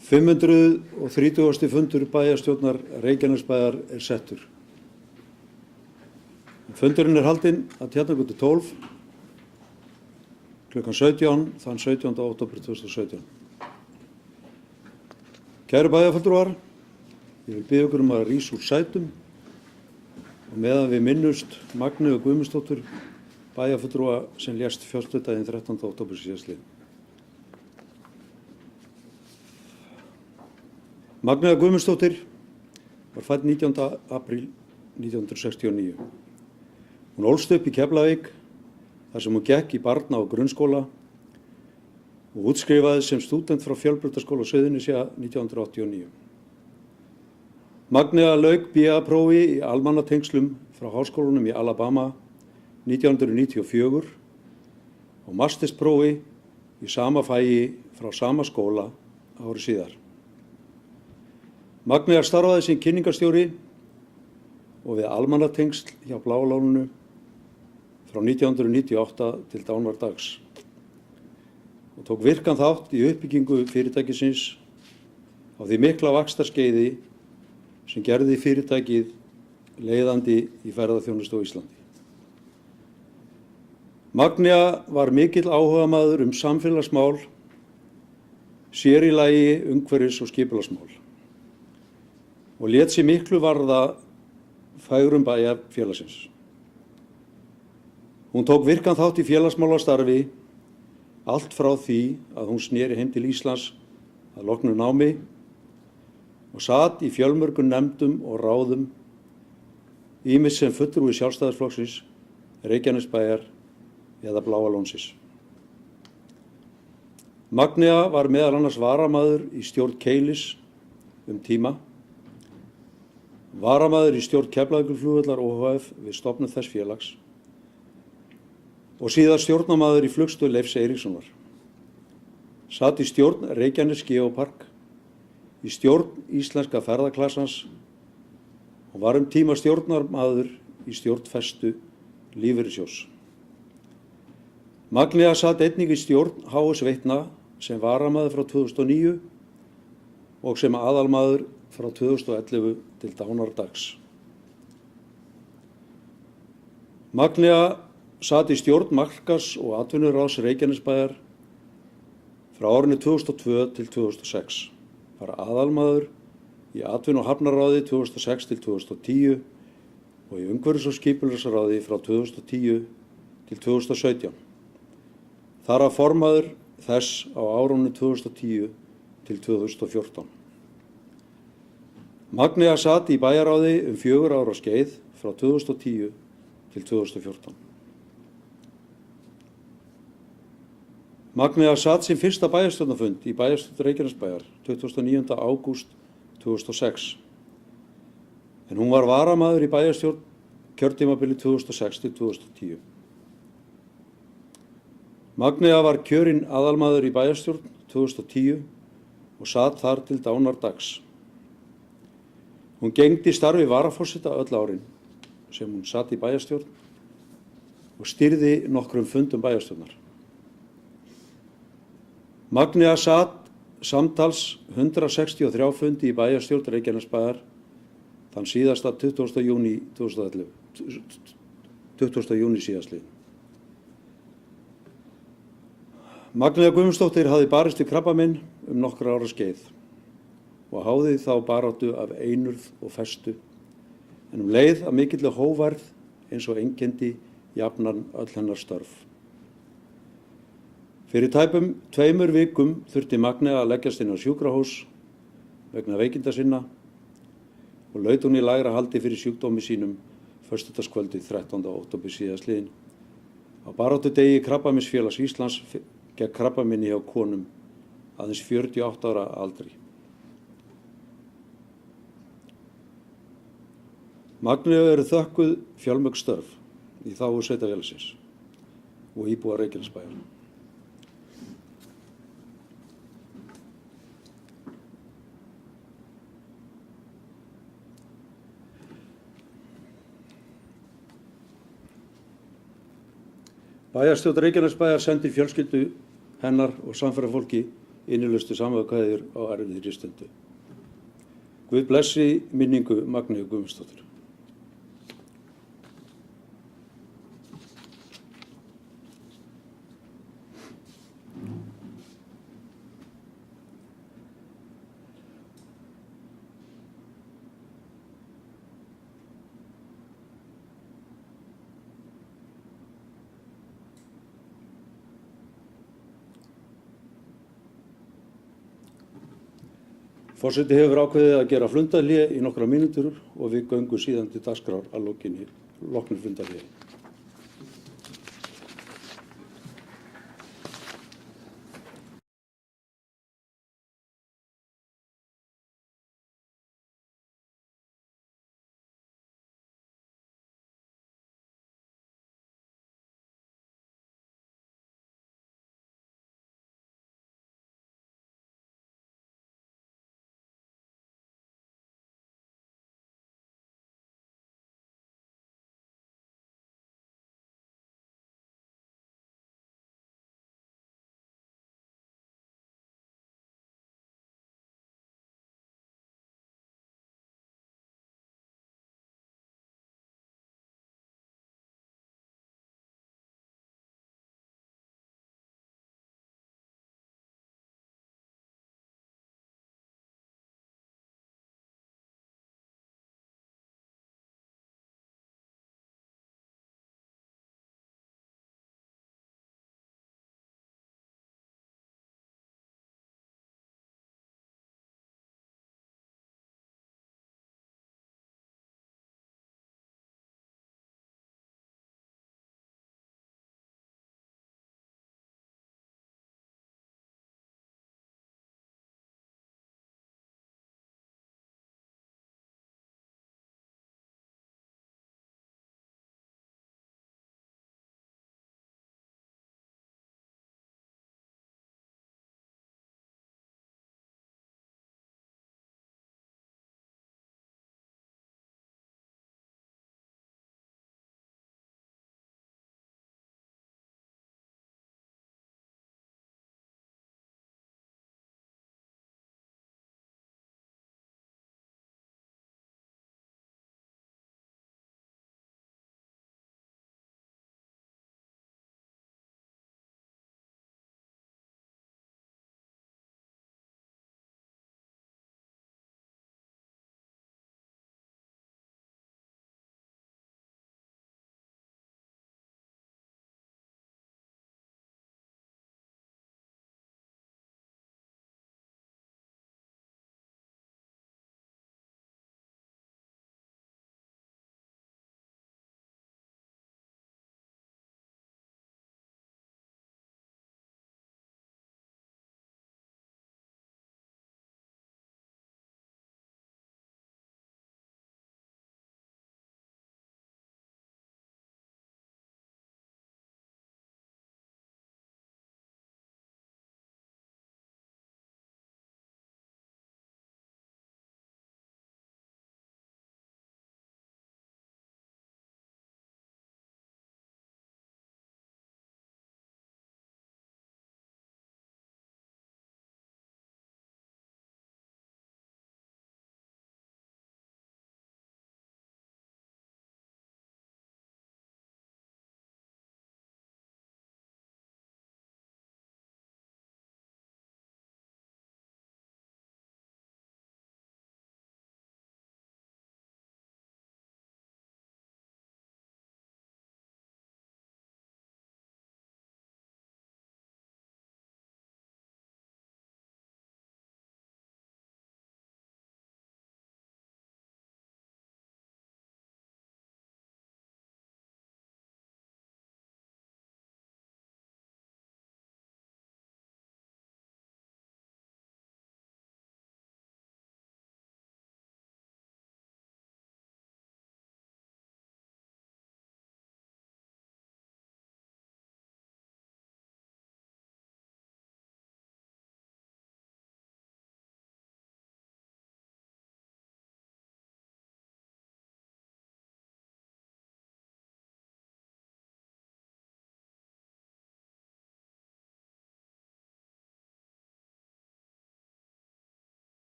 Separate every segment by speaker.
Speaker 1: 530. fundur bæjarstjórnar Reykjanesbæjar settur. Fundurinn haldinn að Tjarnargötu 12 klukkan 17 þann 17. október 2017. Kæru bæjarfulltrúar, ég vil biðja ykkur að rísa úr sætum og meðan við minnumst Magneu Guðmundsdóttur, bæjarfulltrúa sem lést föstudaginn 13. október síðastliðinn. Magnea Guðmundsdóttir var fædd 19. apríl 1969. Hún ólst upp í Keflavík þar sem hún gekk í barna- og grunnskóla og útskrifaði sem stúdent frá Fjölbrautaskóla Suðurnesja 1989. Magnea lauk BA-prófi í almannatengslum frá Háskólanum í Alabama 1994 og mastersprófi í sama fagi frá sama skóla ári síðar. Magnea starfaði sem kynningarstjóri og við almannatengsl hjá Bláa lóninu frá 1998 til dánardags og tók virkan þátt í uppbyggingu fyrirtækisins á því mikla vaxtarskeiði sem gerði fyrirtækið leiðandi í ferðaþjónustu á Íslandi. Magnea var mikill áhugamaður samfélagsmál, sér í lagi umhverfis- og skipulagsmál og lét sig miklu varða færum bæjarfélagsins. Hún tók virkan þátt í félagsmálastarfi allt frá því að hún sneri heim til Íslands að loknu námi og sat í fjölmörgum nefndum og ráðum, ýmist sem fulltrúi Sjálfstæðisflokksins, Reykjanesbæjar eða Bláa lónsins. Magnea var meðal annars varamaður í stjórn Keilis tíma, varamaður í stjórn Keflavíkurflugvallar ohf. Við stofnun þess félags og síðar stjórnarmaður í flugstöð Leifs Eiríkssonar. Sat í stjórn Reykjanes Geopark, í stjórn Íslenska ferðaklassans og var tíma stjórnarmaður í stjórn Festu lífeyrissjóðs. Magnea sat einnig í stjórn HS Veitna sem varamaður frá 2009 og sem aðalmaður frá 2011 til dánardags. Magnea sat í stjórn Markas- og atvinnuráðs Reykjanesbæjar frá árinu 2002 til 2006, var aðalmaður í atvinnu- og hafnaráði 2006 til 2010 og í umhverfis- og skipulagsráði frá 2010 til 2017. Þar var formaður þess á árunum 2010 til 2014. Magnea sat í bæjarráði 4 ára skeið frá 2010 til 2014. Magnea sat sem fyrsta bæjarstjórnarfund í bæjarstjórn Reykjanesbæjar 29. ágúst 2006, en hún var varamaður í bæjarstjórn kjörtímabili 2006 til 2010. Magnea var kjörinn aðalmaður í bæjarstjórn 2010 og sat þar til dánardags. Hún gegndi starfi varaforseta öll árin sem hún sat í bæjarstjórn og stýrði nokkrum fundum bæjarstjórnar. Magnea sat samtals 163 fundi í bæjarstjórn Reykjanesbæjar þann síðasta 20. júní 2011, 20. júní síðastliðinn. Magnea Guðmundsdóttir hafði barist við krabbamein nokkurra ára skeið og háði þá baráttu af einurð og festu, en leið af mikilli hógværð eins og einkenndi jafnan öll hennar störf. Fyrir tæpum 2 vikum þurfti Magnea að leggjast inn á sjúkrahús vegna veikinda sinna og laut hún í lægra haldi fyrir sjúkdómi sínum föstudagskvöldið 13. október síðastliðinn á baráttudegi Krabbameinsfélags Íslands gegn krabbameini hjá konum aðeins 48 ára aldri. Magneu eru þökkuð fjölmörg störf í þágu sveitarfélagsins og íbúa Reykjanesbæjar. Bæjarstjórn Reykjanesbæjar sendi fjölskyldu hennar og samferðafólki innilegustu samúðarkveðjur á erfiðri stundu. Guð blessi minningu Magneu Guðmundsdóttur. Forseti hefur ákveðið að gera fundarhlé í nokkra mínútur og við göngum síðan til dagskrár að loknu fundarhléi.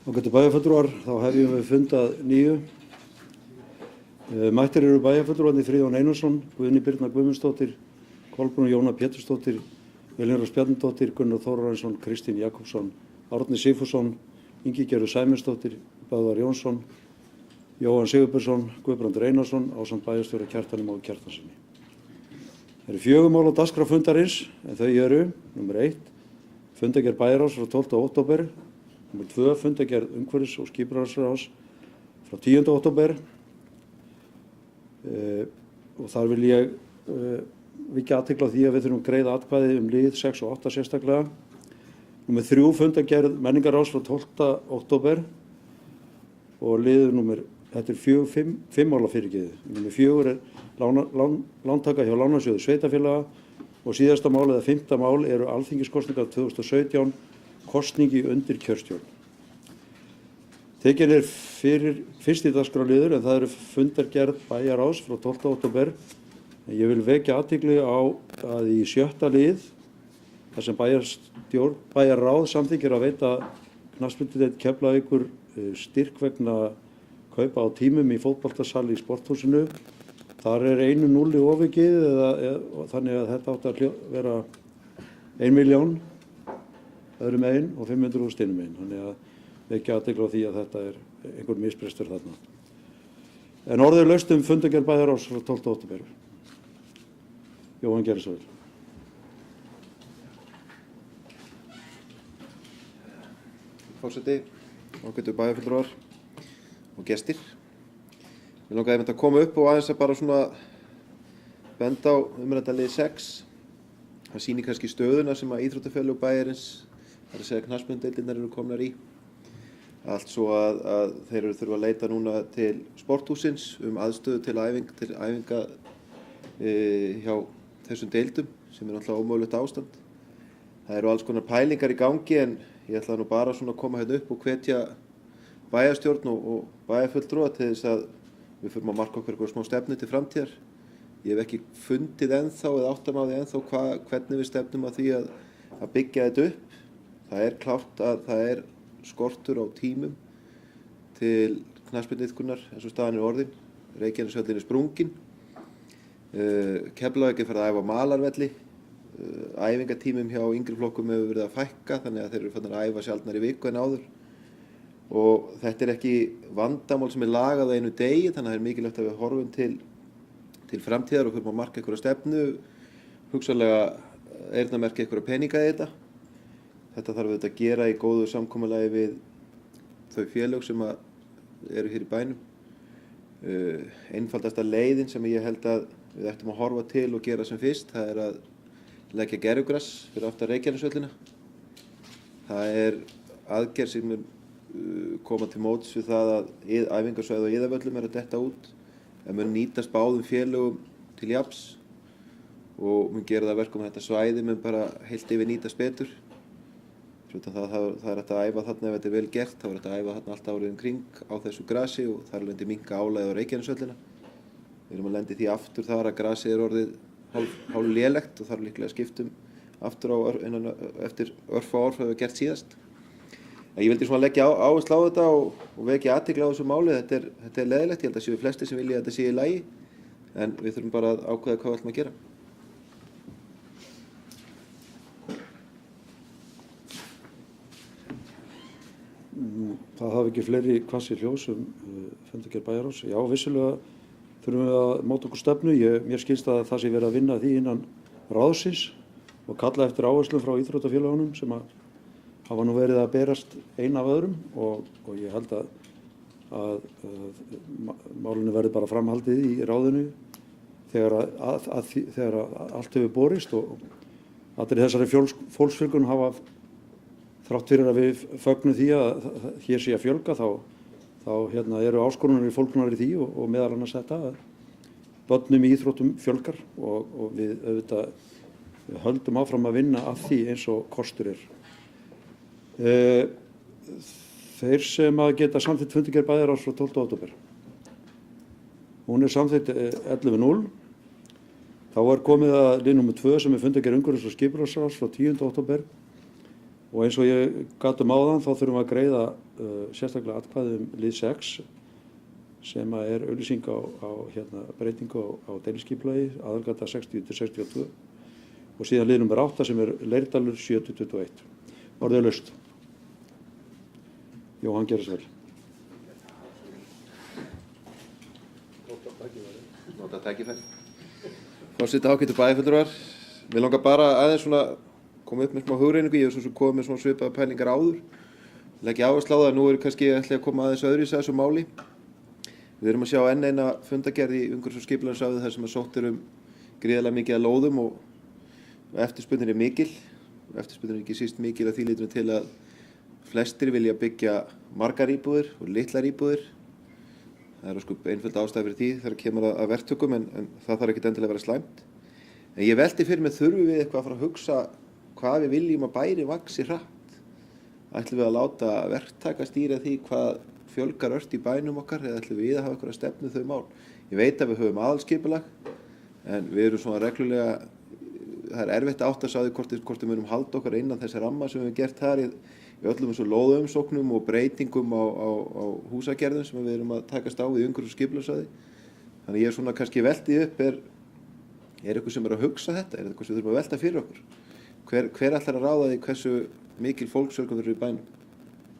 Speaker 1: Ágætu bæjarfulltrúar, þá hefjum við fundað nýju. Mættir eru bæjarfulltrúarnir Friðjón Einarsson, Guðný Birna Guðmundsdóttir, Kolbrún Jóna Pétursdóttir, Elínrós Bjarnadóttir, Gunnar Þórarinsson, Kristín Jakobsson, Árni Sigfússon, Ingigerður Sæmundsdóttir, Böðvar Jónsson, Jóhann Sigurbjörnsson, Guðbrandur Einarsson ásamt bæjarstjóra Kjartani Má Kjartanssyni. Það eru 4 mál á dagskrá fundarins, en þau eru: númer 1, fundargerð bæjarráðs frá 12. október, númer 2, fundargerð umhverfis- og skipulagsráðs frá 10. október. Og þar vil ég vekja athygli á því að við þurfum að greiða atkvæði lið 6 og 8 sérstaklega. Númer 3, fundargerð menningarráðs frá 12. október og liður þetta er 5 mála fyrirgefið. Númer 4 er lántaka hjá Lánasjóði sveitarfélaga og síðasta mál eða 5. mál eru alþingiskosningar 2017, kosningi undir kjörstjórn. Tekin er fyrir fyrsti dagskrárliður en það eru fundargerð bæjarráðs frá 12. október. Ég vil vekja athygli á að í 6. lið, þar sem bæjarráð samþykkir að veita knattspyrnudeild Keflavíkur styrk vegna kaupa á tímum í fótboltasal í sporthúsinu. Þar er 1-0 ofaukið, þannig að þetta átti að vera 1 milljón öðrum megin og 500.000 hinum megin. Þannig að vekja athygli á því að þetta er einhver misbrestur þarna. En orðið er laust fundargerð bæjarráðs frá 12. október. Jóhann gerir svo vel.
Speaker 2: Forseti, ágætu bæjarfulltrúar og gestir. Mér langaði að koma upp og aðeins að bara svona benda á umrædda lið 6. Það sýnir kannski stöðuna sem að íþróttafélög bæjarins, það er að segja knattspyrnudeildirnar eru komnar í. Allt svo að þeir eru þurfa að leita núna til sporthúsins aðstöðu til æfinga hjá þessum deildum sem er náttúrulega ómögulegt ástand. Það eru alls konar pælingar í gangi en ég ætla nú bara svona að koma hérna upp og hvetja bæjarstjórn og bæjarfulltrúa til þess að við förum að marka okkur eitthvað smá stefnu til framtíðar. Ég hef ekki fundið ennþá eða áttam á því ennþá hvernig við stefnum að því að byggja þetta upp. Það er klárt að það er skortur á tímum til knattspyrnuiðkunar eins og staðan er orðin. Reykjaneshöllin er sprungin. Keflavík er farið að æfa á malarvelli. Æfingatímum hjá yngri flokkum hefur verið að fækka þannig að þeir eru farnir að æfa sjaldnar í viku en áður. Og þetta er ekki vandamál sem er lagað á einu degi þannig að það er mikilvægt að við horfum til framtíðar og förum að marka einhverja stefnu, hugsanlega eyrnamerkja einhverja peninga í þetta. Þetta þarf auðvitað að gera í góðu samkomulagi við þau félög sem eru hér í bænum. Einfaldasta leiðin sem ég held að við ættum að horfa til og gera sem fyrst, það er að leggja gervigras fyrir aftan Reykjaneshöllina. Það er aðgerð sem mun koma til móts við það að æfingasvæði á Iðavöllum er að detta út. Það mun nýtast báðum félögum til jafns og mun gera það verkum að þetta svæði mun bara heilt yfir nýtast betur. Það er hægt að æfa þarna ef þetta er vel gert, þá er hægt að æfa þarna allt árið kring á þessu grasi og þar er lendið minnka álagið á Reykjaneshöllina. Við erum að lendi því aftur þar að grasið er orðið hálf lélegt og þarf líklega að skiptum aftur eftir örfá ár hvað við gert síðast. Ég vildi svona leggja áherslu á þetta og vekja athygli á þessu máli. Þetta er leiðilegt, ég held að séu flestir sem vilja að þetta sé í lagi en við þurfum bara að ákveða hvað við ætlum að gera.
Speaker 1: Það hafa ekki fleiri hvassir hljós fundargerð bæjarráðs. Já, vissulega þurfum við að móta okkur stefnu. Mér skilst að það sé verið að vinna því innan ráðsins og kalla eftir áherslum frá íþróttafélögunum sem hafa nú verið að berast ein af öðrum og ég held að málinu verði bara framhaldið í ráðinu þegar allt hefur borist og allir þessari fólksfjölgun hafa þrátt fyrir að við fögnum því að hér sé að fjölga þá eru áskoranir fólknar í því og meðal annars þetta að börnum í íþróttum fjölgar og við auðvitað höldum áfram að vinna að því eins og kostur er. Þeir sem að geta samþykkt fundargerð bæjarráðs frá 12. október. Hún er samþykkt 11.0. Þá er komið að lið númer 2 sem er fundargerð umhverfis- og skipulagsráðs frá 10. október. Og eins og ég gat áðan þá þurfum við að greiða sérstaklega atkvæði lið 6 sem er auglýsing á breytingu á deiliskipulagi, aðalgata 60-62 og síðan lið nummer 8 sem Leirdalur 7-21. Orðið laust. Jóhann gerir svo vel.
Speaker 2: Nota tækifæri. Forseti, ágætu bæjarfulltrúar. Mér langar bara aðeins svona koma upp með smá hugreiningu. Ég hef svo komið með svona svipaða pælingar áður. Legg ég áherslu á það að nú kannski ætla að koma aðeins öðruvísi að þessu máli. Við erum að sjá enn eina fundargerð í umhverfis- og skipulagsráði þar sem að sótt gríðarlega mikið að lóðum og eftirspurnin mikil. Eftirspurnin ekki síst mikil að því leytinu til að flestir vilja byggja margar íbúðir og litlar íbúðir. Það er ósköp einföld ástæða fyrir því þegar kemur að verktökum en það þarf ekkert endilega að vera slæmt. En ég velti fyrir mig, þurfum við eitthvað að fara að hugsa hvað við viljum að bærinn vaxi hratt? Ætlum við að láta verktaka stýra því hvað fjölgar ört í bænum okkar eða ætlum við að hafa eitthvað stefnu þau mál? Ég veit að við höfum aðalskipulag en við erum svona reglulega, það er erfitt að átta sig á því hvort við munum halda okkar innan þessi ramma sem við hefum gert þar í öllum þessu lóðaumsóknum og breytingum á húsagerðum sem við erum að takast á í umhverfis- og skipulagsráði. Þannig ég er svona kannski veltið upp, er eitthvað sem að hugsa þetta? Er eitthvað sem við þurfum að velta fyrir okkur? Hver ætlar að ráða því hversu mikil fólksfjölgun verður í bænum?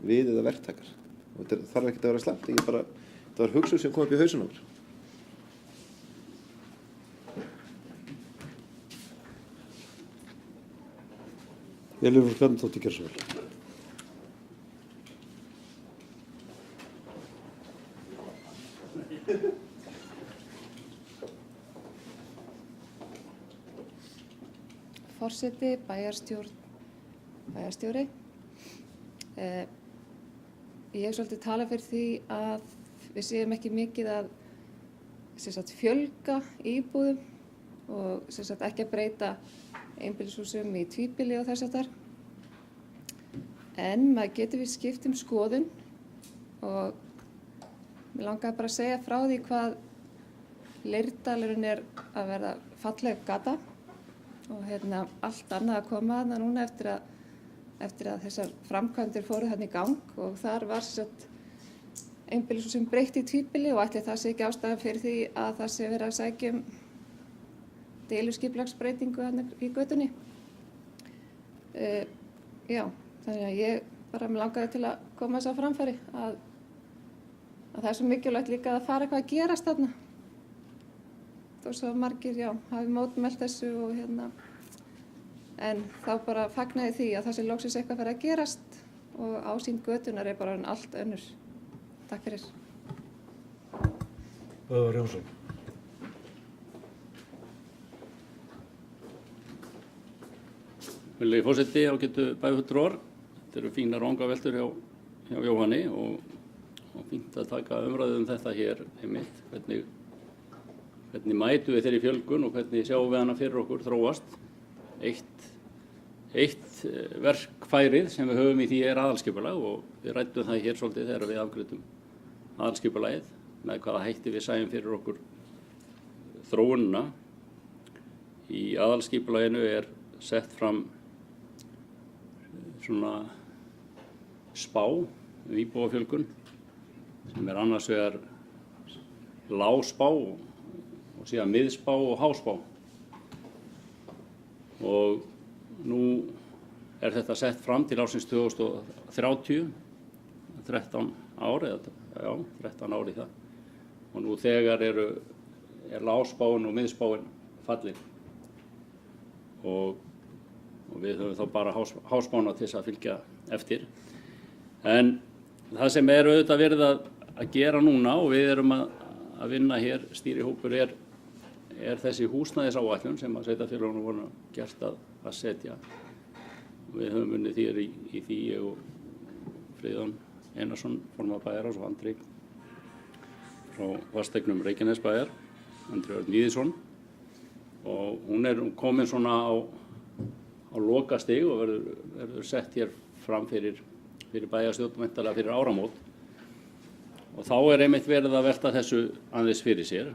Speaker 2: Við eða verktakar? Og þetta þarf ekkert að vera slæmt, þetta var hugsun sem kom upp í hausinn á mér.
Speaker 1: Elínrós Bjarnadóttir gerir svo vel.
Speaker 3: Forseti, bæjarstjóri. Ég hef svolítið talað fyrir því að við séum ekki mikið að fjölga íbúðum og ekki að breyta einbýlishúsum í tvíbýli og þess háttar. En maður getur við skipt skoðun og mig langaði bara að segja frá því hvað Leirdalurinn er að verða falleg gata og allt annað að koma þarna núna eftir að þessar framkvæmdir fóru þarna í gang og þar var einbýlishús sem breytt í tvíbýli og ætli það sé ekki ástæða fyrir því að það sé verið að sækja deiliskipulagsbreytingu þarna í götunni. Já, þannig að ég bara mig langaði til að koma þess á framfæri að það er svo mikilvægt líka að fara eitthvað að gerast þarna. Þó svo margir, hafi mótmælt þessu og en þá bara fagnaði því að það sé loksins eitthvað fyrir að gerast og ásýnd götunar er bara allt önnur. Takk fyrir.
Speaker 1: Böðvar Jónsson.
Speaker 4: Virðulegi forseti, ágætu bæjarfulltrúar. Þetta eru fínar vangaveltur hjá Jóhanni og fínt að taka umræðu þetta hér einmitt. Hvernig mætum við þeirri fjölgun og hvernig sjáum við hana fyrir okkur þróast. Eitt verkfærið sem við höfum í því er aðalskipulag og við ræddum það hér svolítið þegar við afgreiddum aðalskipulagið með hvaða hætti við sæjum fyrir okkur þróunina. Í aðalskipulaginu er sett fram svona spá íbúafjölgun sem er annars vegar lágspá og síðan miðspá og háspá. Og nú er þetta sett fram til ársins 2030, 13 ár í það. Og nú þegar er lágspáin og miðspáin fallin. Og við höfum þá bara háspána til þess að fylgja eftir. En það sem er auðvitað verið að gera núna og við erum að vinna hér, stýrihópur er þessi húsnæðisáætlun sem að sveitarfélögunum voru gert að setja. Við höfum unnið þér í því ég og Friðjón Einarsson, formaður bæjarráðs og Andri frá fasteignum Reykjanesbæjar, Andri Örn Víðisson. Og hún er komin svona á lokastig og verður sett hér fram fyrir bæjarstjórn væntanlega fyrir áramót. Og þá er einmitt verið að velta þessu aðeins fyrir sér.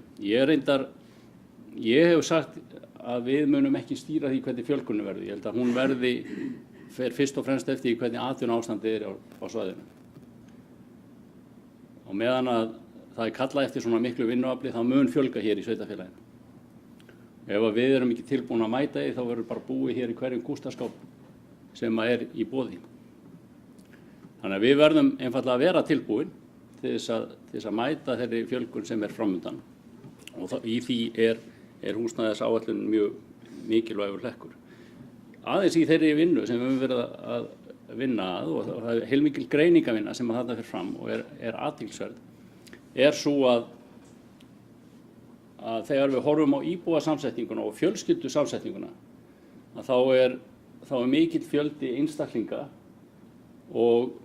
Speaker 4: Ég hef sagt að við munum ekki stýra því hvernig fjölgunin verði. Ég held að hún verði fer fyrst og fremst eftir því hvernig atvinnuástandið á svæðinu. Og meðan að það kallað eftir svona miklu vinnuafli þá mun fjölga hér í sveitarfélaginu. Ef að við erum ekki tilbúin að mæta því þá verður bara búið hér í hverjum kústaskáp sem er í boði. Þannig að við verðum einfaldlega að vera tilbúin til þess að mæta þeirri fjölgun sem framundan. Og í því er húsnæðisáætlun mjög mikilvægur hlekkur. Aðeins í þeirri vinnu sem við höfum verið að vinna að, og það er heilmikil greiningavinna sem þarna fer fram og er athyglisverð, svo að þegar við horfum á íbúasamsetninguna og fjölskyldusamsetninguna, að þá er mikill fjöldi einstaklinga og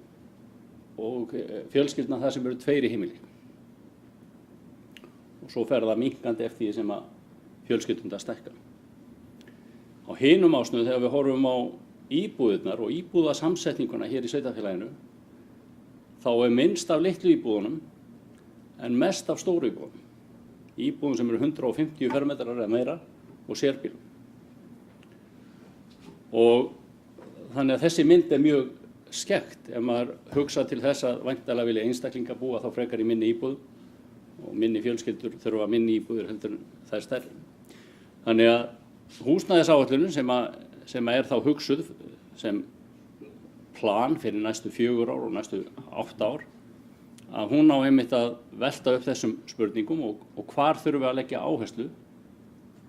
Speaker 4: fjölskyldna það sem eru 2 í heimili. Og svo fer það minnkandi eftir því sem að fjölskyldunda stækka. Á hinum ásnöðu þegar við horfum á íbúðirnar og íbúðasamsetninguna hér í sveitarfélaginu, þá minnst af litlu íbúðunum en mest af stóru íbúðunum. Íbúðum sem eru 150 fermetrar eða meira og sérbýlum. Og þannig að þessi mynd mjög skekkt ef maður hugsa til þess að væntanlega vilja einstaklinga búa þá frekar í minni íbúð og minni fjölskyldur þurfa minni íbúðir heldur en það stærri. Þannig að húsnæðisáætlunin sem þá hugsuð sem plan fyrir næstu 4 ár og næstu 8 ár, að hún á einmitt að velta upp þessum spurningum og hvar þurfum við að leggja áherslu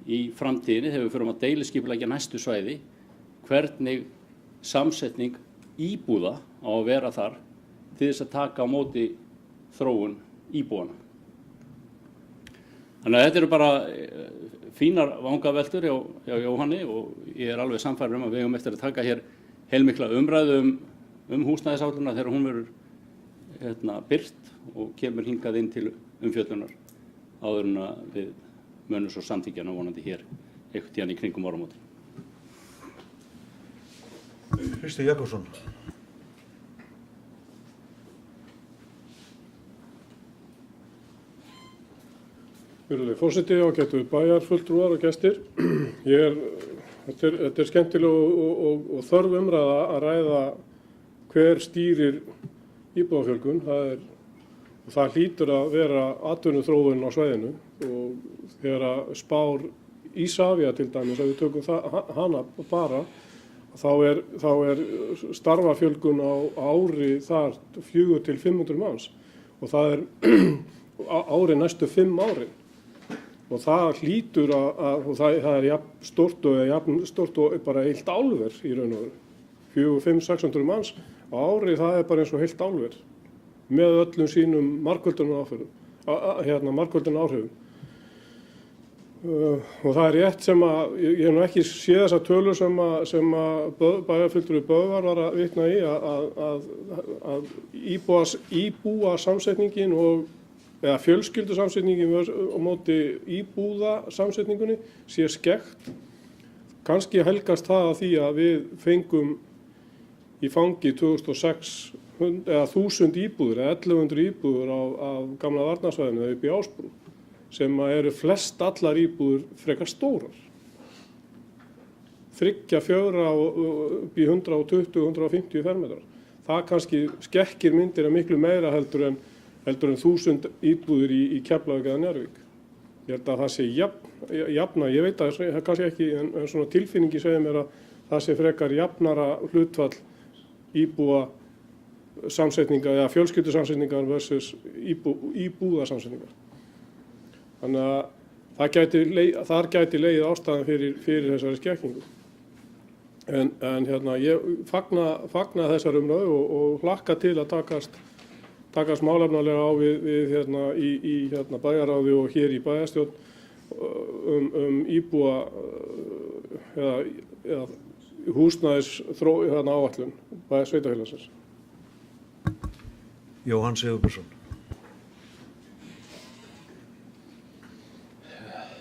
Speaker 4: í framtíðinni þegar við förum að deiliskipuleggja næstu svæði, hvernig samsetning íbúða á að vera þar til þess að taka á móti þróun íbúana. Þannig að þetta eru bara fínar vangaveltur hjá Jóhanni og ég er alveg sannfærður að við eigum eftir að taka hér heilmikla umræðu um húsnæðisáætlunina þegar hún verður birt og kemur hingað inn til umfjöllunar áður en að við munum svo samþykkja hana vonandi hér einhvern tíðan í kringum áramótin.
Speaker 1: Kristi Jakobsson.
Speaker 5: Virðulegi forseti, ágætu bæjarfulltrúar og gestir. Þetta skemmtileg og þörf umræða að ræða hver stýrir íbúðafjölgun. Það hlýtur að vera atvinnuþróun á svæðinu og þegar spár Ísafía til dæmis, að við tökum hana bara, þá er starfafjölgun á ári þar 400 til 500 manns og það er ári næstu 5 árin. Og það hlýtur og það er jafn stórt og bara heilt álver í raun og veru. 400-600 manns á ári, það er bara eins og heilt álver með öllum sínum margföldunum áhrifum. Og það er rétt sem að, ég hef nú ekki séð þessa tölur sem að bæjarfulltrúi Böðvar var að vitna í að íbúasamsetningin eða fjölskyldusamsetningin á móti íbúðasamsetningunni sé skekkt. Kannski helgast það að því að við fengum í fangi 2006 eða 1000 íbúður eða 1100 íbúður af gamla varnarsvæðinu eða upp í Ásbrú sem eru flest allar íbúður frekar stórar. 3-4 upp í 120-150 fermetrar. Það kannski skekkir myndir miklu meira heldur en 1000 íbúðir í Keflavík eða Njarðvík. Ég held að það sé jafna, ég veit að það kannski ekki, en svona tilfinningi segir mér að það sé frekar jafnara hlutfall íbúa samsetninga eða fjölskyldusamsetningar versus íbúðasamsetningar. Þannig að þar gæti legið ástæðan fyrir þessari skekkingu. En ég fagna þessar umræðu og hlakka til að takast málefnalega á við í bæjarráði og hér í bæjarstjórn íbúa eða húsnæðis áætlun sveitarfélagsins.
Speaker 1: Jóhann Sigurbjörnsson.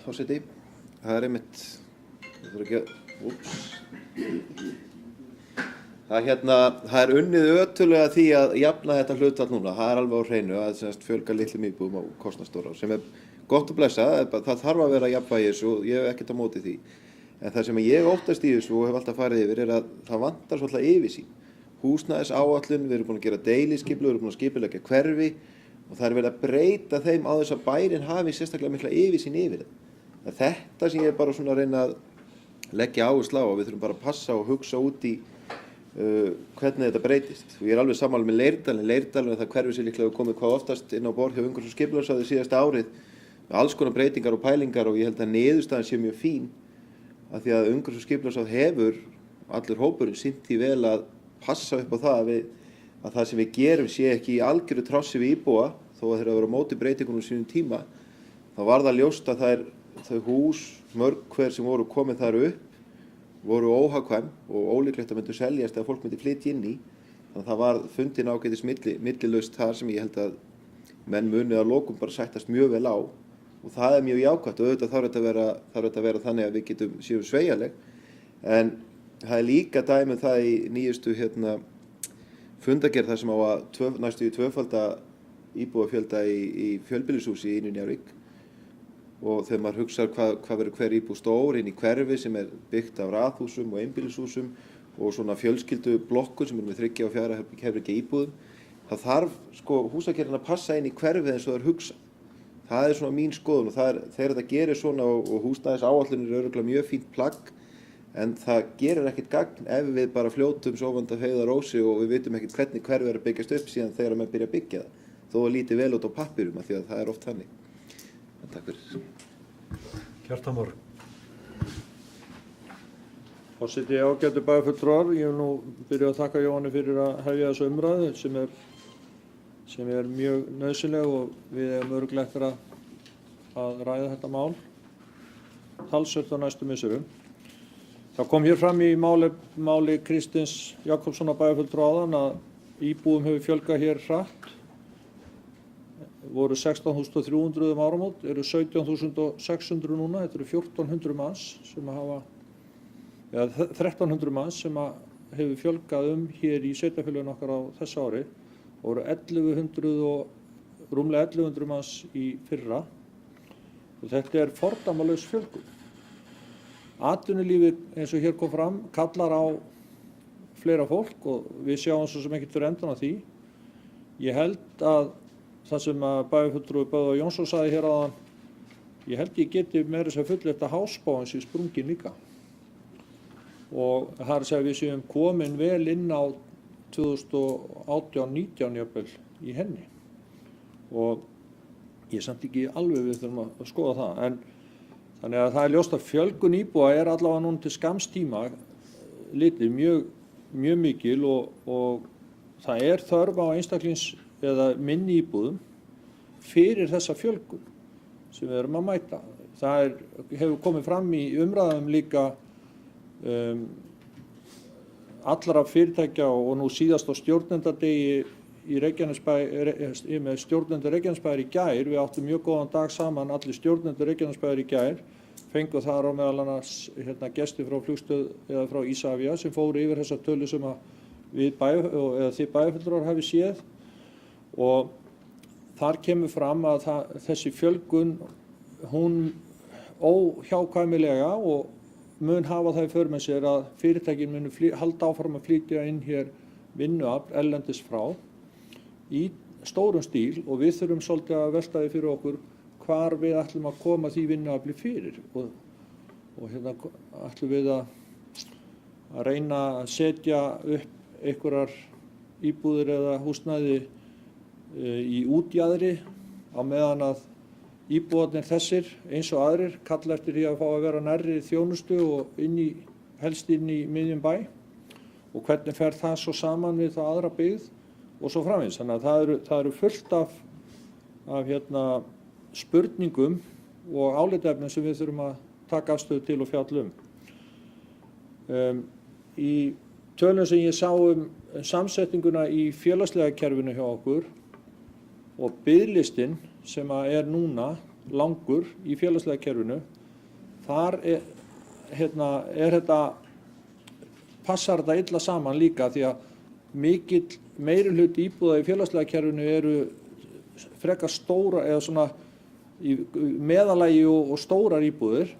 Speaker 2: Forseti, það einmitt, það unnið ötullega því að jafna þetta hlutfall núna. Það alveg á hreinu að fjölga litlum íbúðum á kostnaðarstóra sem gott að blessa, það þarf að vera jafnvægis og ég hef ekkert á móti því. En það sem ég óttast í þessu og hef alltaf farið yfir er að það vantar svolítið yfirsýn. Húsnæðisáætlun, við erum búin að gera deiliskipulög, við erum búin að skipuleggja hverfi og það er verið að breyta þeim á þess að bærinn hafi sérstaklega mikla yfirsýn yfir það. Það er þetta sem ég er bara svona að reyna að leggja áherslu á, að við þurfum bara að passa og hugsa út í hvernig þetta breytist. Og ég er alveg sammála með Leirdalinn það hverfi sem líklega komið hvað oftast inn á borð hjá umhverfis- og skipulagsráði síðasta árið með alls konar breytingar og pælingar og ég held að niðurstaðan sé mjög fín af því að umhverfis- og skipulagsráð hefur allur hópurinn sýnt því vel að passa upp á það að það sem við gerum sé ekki í algjöru trássi við íbúa þó að þeir að vera á móti breytingunum sínum tíma. Þá var það ljóst að þau hús mörg hver sem voru komið þar upp voru óhagkvæm og ólíklegt að myndu seljast eða fólk myndi flytja inn í. Þannig að það var fundin ágætis millilaust þar sem ég held að menn munið að lokum bara sættast mjög vel á og það er mjög jákvætt og auðvitað þarf þetta að vera þannig að við séum sveigjanleg. En það er líka dæmi það í nýjustu fundagerð þar sem á að næstu í tvöfalda íbúafjölda í fjölbýlishúsi í Njarðvík. Og þegar maður hugsar hvað verður hver íbúð stór inn í hverfi sem er byggt af raðhúsum og einbýlishúsum og svona fjölskyldublokkur sem eru með 3 og 4 herbergja íbúðum, það þarf húsagerðin að passa inn í hverfið eins og það er hugsa. Það er svona mín skoðun og þegar þetta gerir svona og húsnæðisáætlunir eru örugglega mjög fínt plagg en það gerir ekkert gagn ef við bara fljótum sofandi af heiðarósi og við vitum ekkert hvernig hverfið er að byggjast upp síðan þegar menn byrja að byggja það. Þó að líti vel út á pappírum af því að það er oft þannig. Takk fyrir.
Speaker 1: Kjartan Már.
Speaker 6: Forseti, ágætu bæjarfulltrúar, ég vil nú byrja að þakka Jóhanni fyrir að hefja þessu umræðu sem er mjög nauðsynleg og við eigum örugglega eftir að ræða þetta mál talsvert á næstu misserum. Það kom hér fram í máli Kristins Jakobssonar bæjarfulltrúa áðan að íbúum hefur fjölgað hér hratt. Voru 16.300 áramót, eru 17.600 núna, þetta eru 1.400 manns sem hafa, eða 1.300 manns sem hefur fjölgað hér í sveitarfélaginu okkar á þessu ári og voru 1100 og rúmlega 1100 manns í fyrra og þetta er fordæmalaus fjölgun. Atvinnulífið eins og hér kom fram kallar á fleira fólk og við sjáum svo sem ekkert fyrir endan á því. Ég held að það sem að bæjarfulltrúi Böðvar Jónsson sagði hér áðan, ég held ég geti meira þess að fullyrt að Hásbáin sé sprungin líka. Og það er að segja að við séum komin vel inn á 2018-19 jafnvel í henni. Og ég samt ekki alveg við þurfum að skoða það. En þannig að það er ljóst að fjölgun íbúa er allavega núna til skamms tíma litið mjög mikil og það er þörf á einstaklings eða minni íbúðum fyrir þessa fjölgun sem við erum að mæta. Það hefur komið fram í umræðum líka allra fyrirtækja og nú síðast á stjórnendardegi í Reykjanesbæ, með stjórnendur Reykjanesbæjar í gær, við áttum mjög góðan dag saman, allir stjórnendur Reykjanesbæjar í gær, fengu þar á meðal annars gesti frá flugstöð eða frá Isavia sem fóru yfir þessa tölu sem þið bæjarfulltrúar hafi séð. Og þar kemur fram að þessi fjölgun, hún óhjákvæmilega og mun hafa það í för með sér að fyrirtækin munu halda áfram að flytja inn hér vinnuafl erlendis frá í stórum stíl og við þurfum svolítið að velta því fyrir okkur hvar við ætlum að koma því vinnuafli fyrir og hérna ætlum við að reyna að setja upp einhverjar íbúðir eða húsnæði í útjaðri á meðan að íbúarnir þessir eins og aðrir kalla eftir því að fá að vera nærri þjónustu og helst inn í miðjum bæ og hvernig fer það svo saman við þá aðra byggð og svo framvegis. Þannig að það eru fullt af spurningum og álitaefnum sem við þurfum að taka afstöðu til og fjalla Í tölum sem ég sá samsetninguna í félagslega kerfinu hjá okkur og biðlistinn sem er núna langur í félagslega kerfinu, þar passar þetta illa saman líka því að mikill meirihluti íbúða í félagslega kerfinu eru frekar stóra eða svona í meðalagi og stórar íbúðir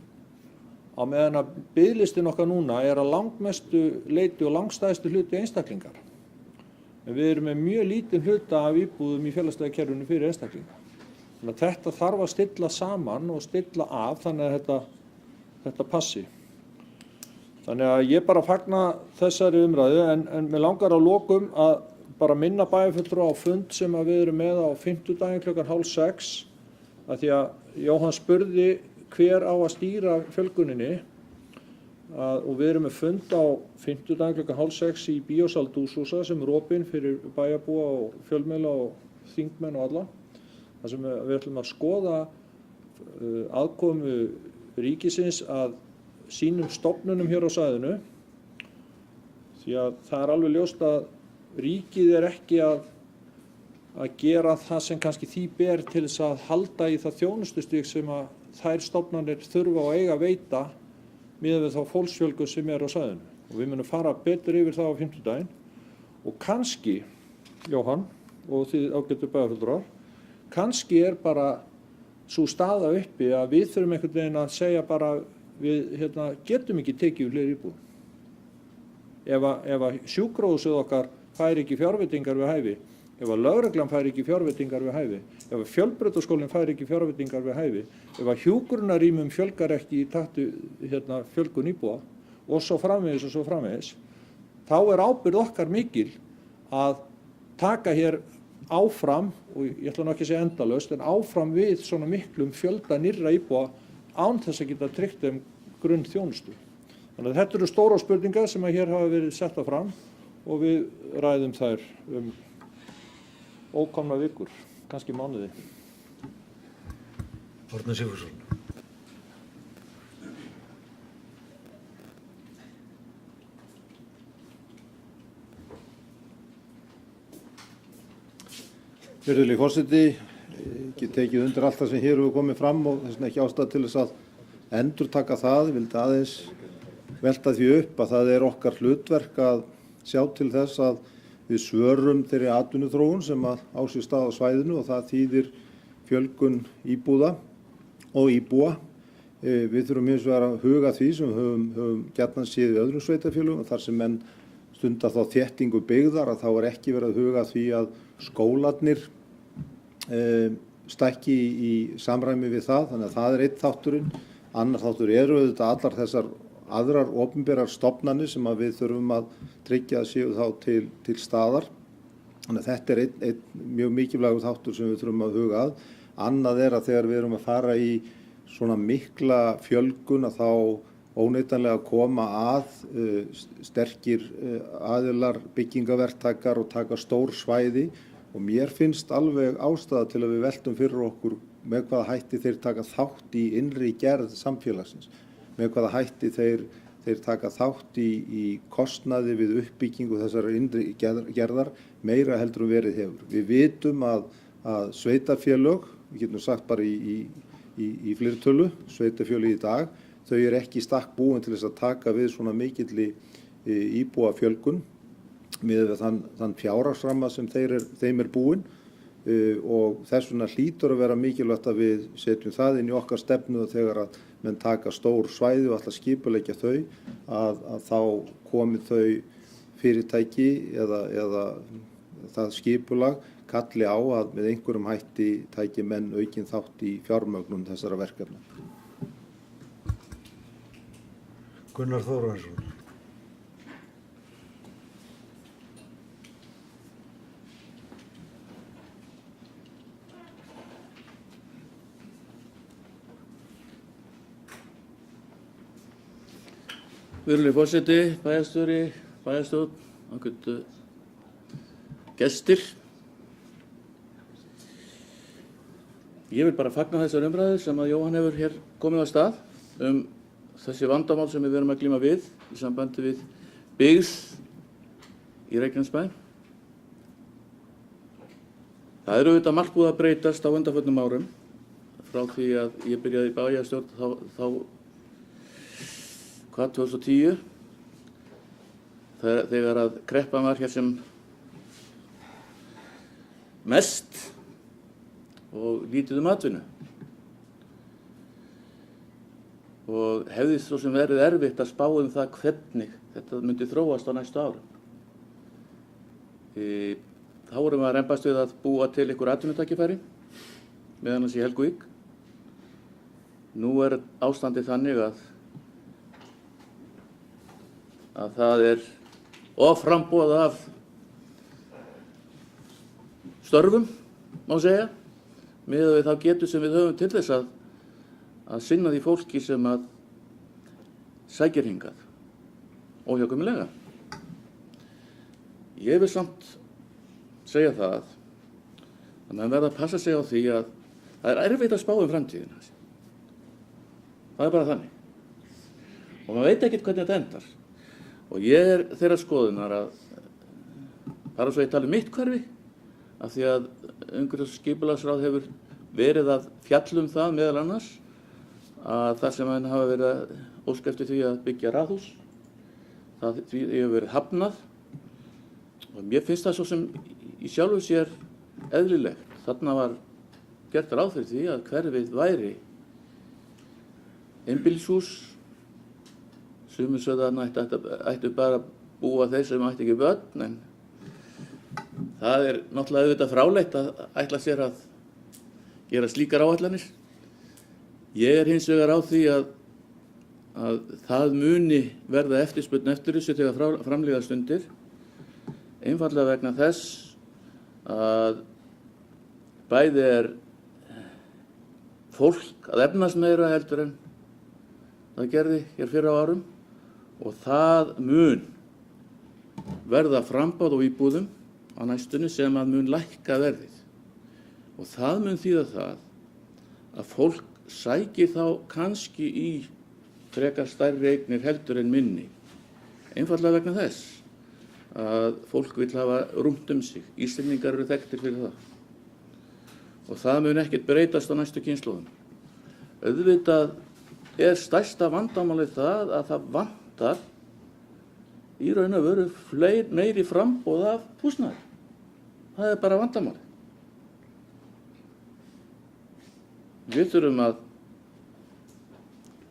Speaker 6: á meðan að biðlistin okkar núna er að langmestu leyti og langstæðstu hluti einstaklingar. En við erum með mjög lítinn hluta af íbúðum í félagslega kerfinu fyrir einstaklinga. Þannig að þetta þarf að stilla saman og stilla af þannig að þetta passi. Þannig að ég bara fagna þessari umræðu en mér langar að lokum að bara minna bæjarfulltrúa á fund sem að við erum með á 5. klukkan 5:30 að því að Jóhann spurði hver á að stýra fjölguninni og við erum með fund á 5. klukkan 5:30 í Bíósal Dúshúsa sem er opinn fyrir bæjarbúa og fjölmiðla og þingmenn og alla. þar sem við ætlum að skoða aðkomu ríkisins að sínum stofnunum hér á svæðinu, því að það er alveg ljóst að ríkið er ekki að gera það sem kannski því ber til þess að halda í það þjónustustig sem að þær stofnanir þurfa og eiga að veita miðað við þá fólksfjölgun sem er á svæðinu. Og við munum fara betur yfir það á 50. Og kannski, Jóhann og þið ágætu bæjarfulltrúar, kannski er bara sú staða uppi að við þurfum einhvern veginn að segja bara við getum ekki tekið fleiri íbúðum. Ef að sjúkrahúsið okkar fær ekki fjárveitingar við hæfi, ef að lögreglan fær ekki fjárveitingar við hæfi, ef að fjölbrautaskólinn fær ekki fjárveitingar við hæfi, ef að hjúkrunarrýmum fjölgar ekki í takti fjölgun íbúa og svo framvegis, þá er ábyrgð okkar mikil að taka hér áfram, og ég ætla nú ekki að segja endalaust, en áfram við svona miklum fjölda nýrra íbúa án þess að geta tryggt þeim grunnþjónustu. Þannig að þetta eru stóra spurningar sem að hér hafa verið setta fram og við ræðum þær ókomna vikur, kannski mánuði.
Speaker 1: Árni Sigfússon. Virðulegi forseti, ég tekið undir allt það sem hér hefur komið fram og þess vegna ekki ástæða til þess að endurtaka það. Ég vildi aðeins velta því upp að það er okkar hlutverk að sjá til þess að við svörum þeirri atvinnuþróun sem á sér stað á svæðinu, og það þýðir fjölgun íbúða og íbúa. Við þurfum hins vegar að huga því sem höfum gjarnan séð í öðrum sveitarfélögum, þar sem menn stunda þá þéttingu byggðar, að þá er ekki verið að huga því að skólarnir stækki í samræmi við það. Þannig að það er einn þátturinn. Annar þáttur eru auðvitað allar þessar aðrar opinberar stofnanir sem að við þurfum að tryggja að séu þá til staðar. Þannig að þetta er einn mjög mikilvægur þáttur sem við þurfum að huga að. Annað er að þegar við erum að fara í svona mikla fjölgun að þá óneitanlega koma að sterkir aðilar, byggingaverktakar og taka stór svæði, og mér finnst alveg ástæða til að við veltum fyrir okkur með hvaða hætti þeir taka þátt í innri gerð samfélagsins, með hvaða hætti þeir taka þátt í kostnaði við uppbyggingu þessar innri gerðar meira heldur en verið hefur. Við vitum að sveitarfélög, við getum sagt bara í fleirtölu, sveitarfélög í dag, þau eru ekki í stakk búin til þess að taka við svona mikilli íbúafjölgun með þann fjárhagsramma sem þeim er búin, og þess vegna hlýtur að vera mikilvægt að við setjum það inn í okkar stefnu, og þegar að menn taka stór svæði og ætla að skipuleggja þau, að þá komi þau fyrirtæki eða það skipulag kalli á að með einhverjum hætti tæki menn aukinn þátt í fjármögnun þessara verkefna. Gunnar Þórarinsson.
Speaker 4: Virðulegi forseti, bæjarstjóri, bæjarstjórn, ágætu gestir. Ég vil bara fagna þessar umræðu sem að Jóhann hefur hér komið á stað þessi vandamál sem við erum að glíma við í sambandi við byggð í Reykjanesbæ. Það eru auðvitað margt búið að breytast á undanförnum árum. Frá því að ég byrjaði í bæjarstjórn þá 2010, þegar að kreppan var hér sem mest og lítið atvinnu.
Speaker 7: og hefði svo sem verið erfitt að spá það hvernig þetta myndi þróast á næstu árum. Þá vorum við að rembast við að búa til einhver atvinnutækifæri, meðal annars í Helguvík. Nú ástandið þannig að það offramboð af störfum, má segja, miðað við þá getu sem við höfum til þess að sinna því fólki sem að sækir hingað óhjákvæmilega. Ég vil samt segja það að menn verða að passa sig á því að það erfitt að spá framtíðina. Það bara þannig. Og maður veit ekkert hvernig þetta endar. Og ég þeirra skoðunar að bara svo ég tala mitt hverfi, af því að umhverfis- og skipulagsráð hefur verið að fjalla það meðal annars að það sem hann hafa verið að óska eftir því að byggja raðhús, því hefur verið hafnað. Og mér finnst það svo sem í sjálfu sér eðlilegt. Þarna var gert ráð fyrir því að hverfið væri einbýlishús, sumir sögðu að ættu bara að búa þeir sem ættu ekki börn, en það náttúrulega auðvitað fráleitt að ætla sér að gera slíkar áætlanir. Ég hins vegar á því að það muni verða eftirspurn eftir þessu þegar framlíða stundir, einfaldlega vegna þess að bæði fólk að efnast meira heldur en það gerði hér fyrr á árum, og það mun verða frambáð á íbúðum á næstunni sem að mun lækka verðið. Og það mun þýða það að fólk sækir þá kannski í frekar stærri eignir heldur en minni. Einfaldlega vegna þess að fólk vil hafa rúmt sig. Íslendingar eru þekktir fyrir það. Og það mun ekkert breytast á næstu kynslóðum. Auðvitað stærsta vandamálið það að það vantar í raun og veru meiri framboð af húsnæði. Það bara vandamálið. Við þurfum að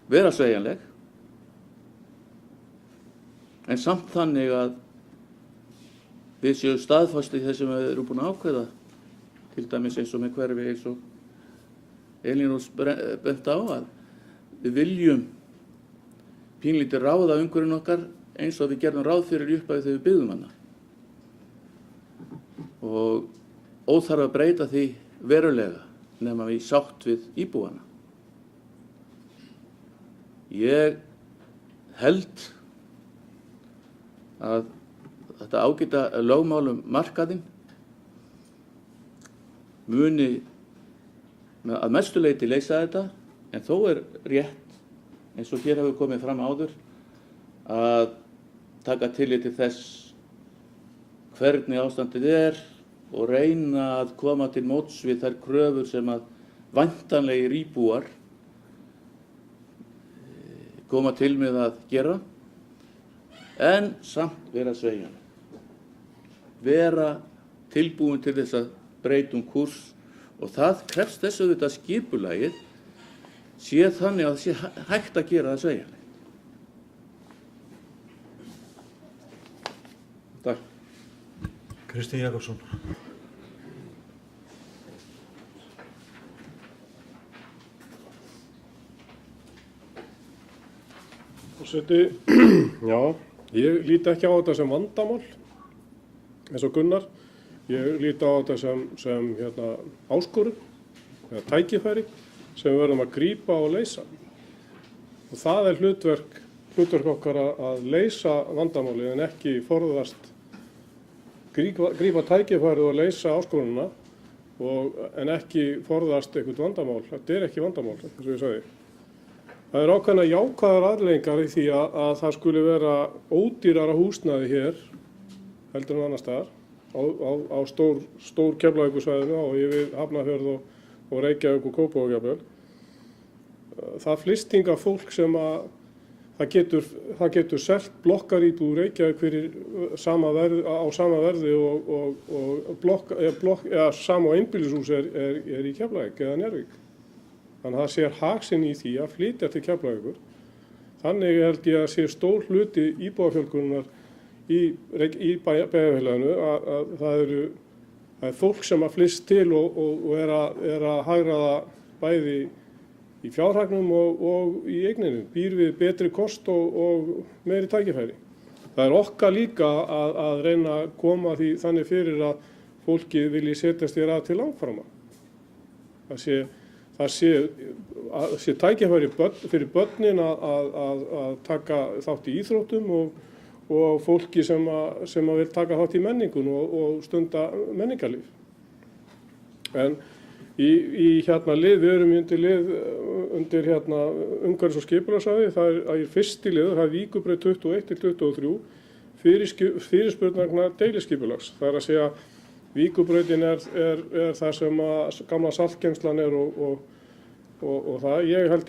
Speaker 7: vera sveigjanleg, en samt þannig að við séum staðfast í þess sem við erum búin að ákveða, til dæmis eins og með hverfi eins og Elínrós bent á, að við viljum pínlítið ráða umhverfinu okkar eins og við gerðum ráð fyrir í upphafi þegar við byggðum hana. Og óþarf að breyta því verulega nema við sátt við íbúana. Ég held að þetta ágæta lögmál markaðinn muni að mestu leyti leysa þetta, en þó rétt, eins og hér hefur komið fram áður, að taka tillit til þess hvernig ástandið og reyna að koma til móts við þær kröfur sem að væntanlegir íbúar koma til með að gera, en samt vera sveigjanleg. Vera tilbúin til þess að breyta kúrs, og það krefst þess auðvitað skipulagið sé þannig að það sé hægt að gera það sveigjanleg. Takk.
Speaker 8: Kristinn Jakobsson.
Speaker 5: Forseti, já, ég líti ekki á þetta sem vandamál, eins og Gunnar. Ég líti á þetta sem áskorun, eða tækifæri, sem við verðum að grípa og leysa. Og það hlutverk okkar að leysa vandamálið, en ekki forðast, grípa tækifærið og leysa áskorunina, en ekki forðast eitthvað vandamál. Þetta ekki vandamál, eins og ég sagði. Það ákveðna jákvæðar afleiðingar í því að það skuli vera ódýrara húsnæði hér heldur en annars staðar á stór Keflavíkursvæðinu og yfir Hafnarfjörð og Reykjavík og Kópavog jafnvel. Það flyst hingað fólk sem að það getur selt blokkaríbúð Reykjavík fyrir sama verði og sama einbýlishús í Keflavík eða Njarðvík. Þannig að það sér hag sinn í því að flytja til Keflavíkur Þannig held ég að sé stór hluti íbúafjölgunar í bæjarfélaginu að það er fólk sem að flyst til og er að hagræða bæði í fjárhagnum og í eigninu, býr við betri kost og meiri tækifæri. Það er okkar líka að reyna að koma því þannig fyrir að fólkið vilji setjast hér að til langframa. Það sé tækifæri fyrir börnin að taka þátt í íþróttum og fólki sem vil taka þátt í menningun og stunda menningarlíf. En í lið, við erum undir umhverfis- og skipulagssvæði, það er fyrsti liður, það er Víkurbraut 21 til 23, fyrirspurnarnar deiliskipulags. Það er að segja Víkurbrautin er það sem að gamla saltgeymslan er og það. Ég held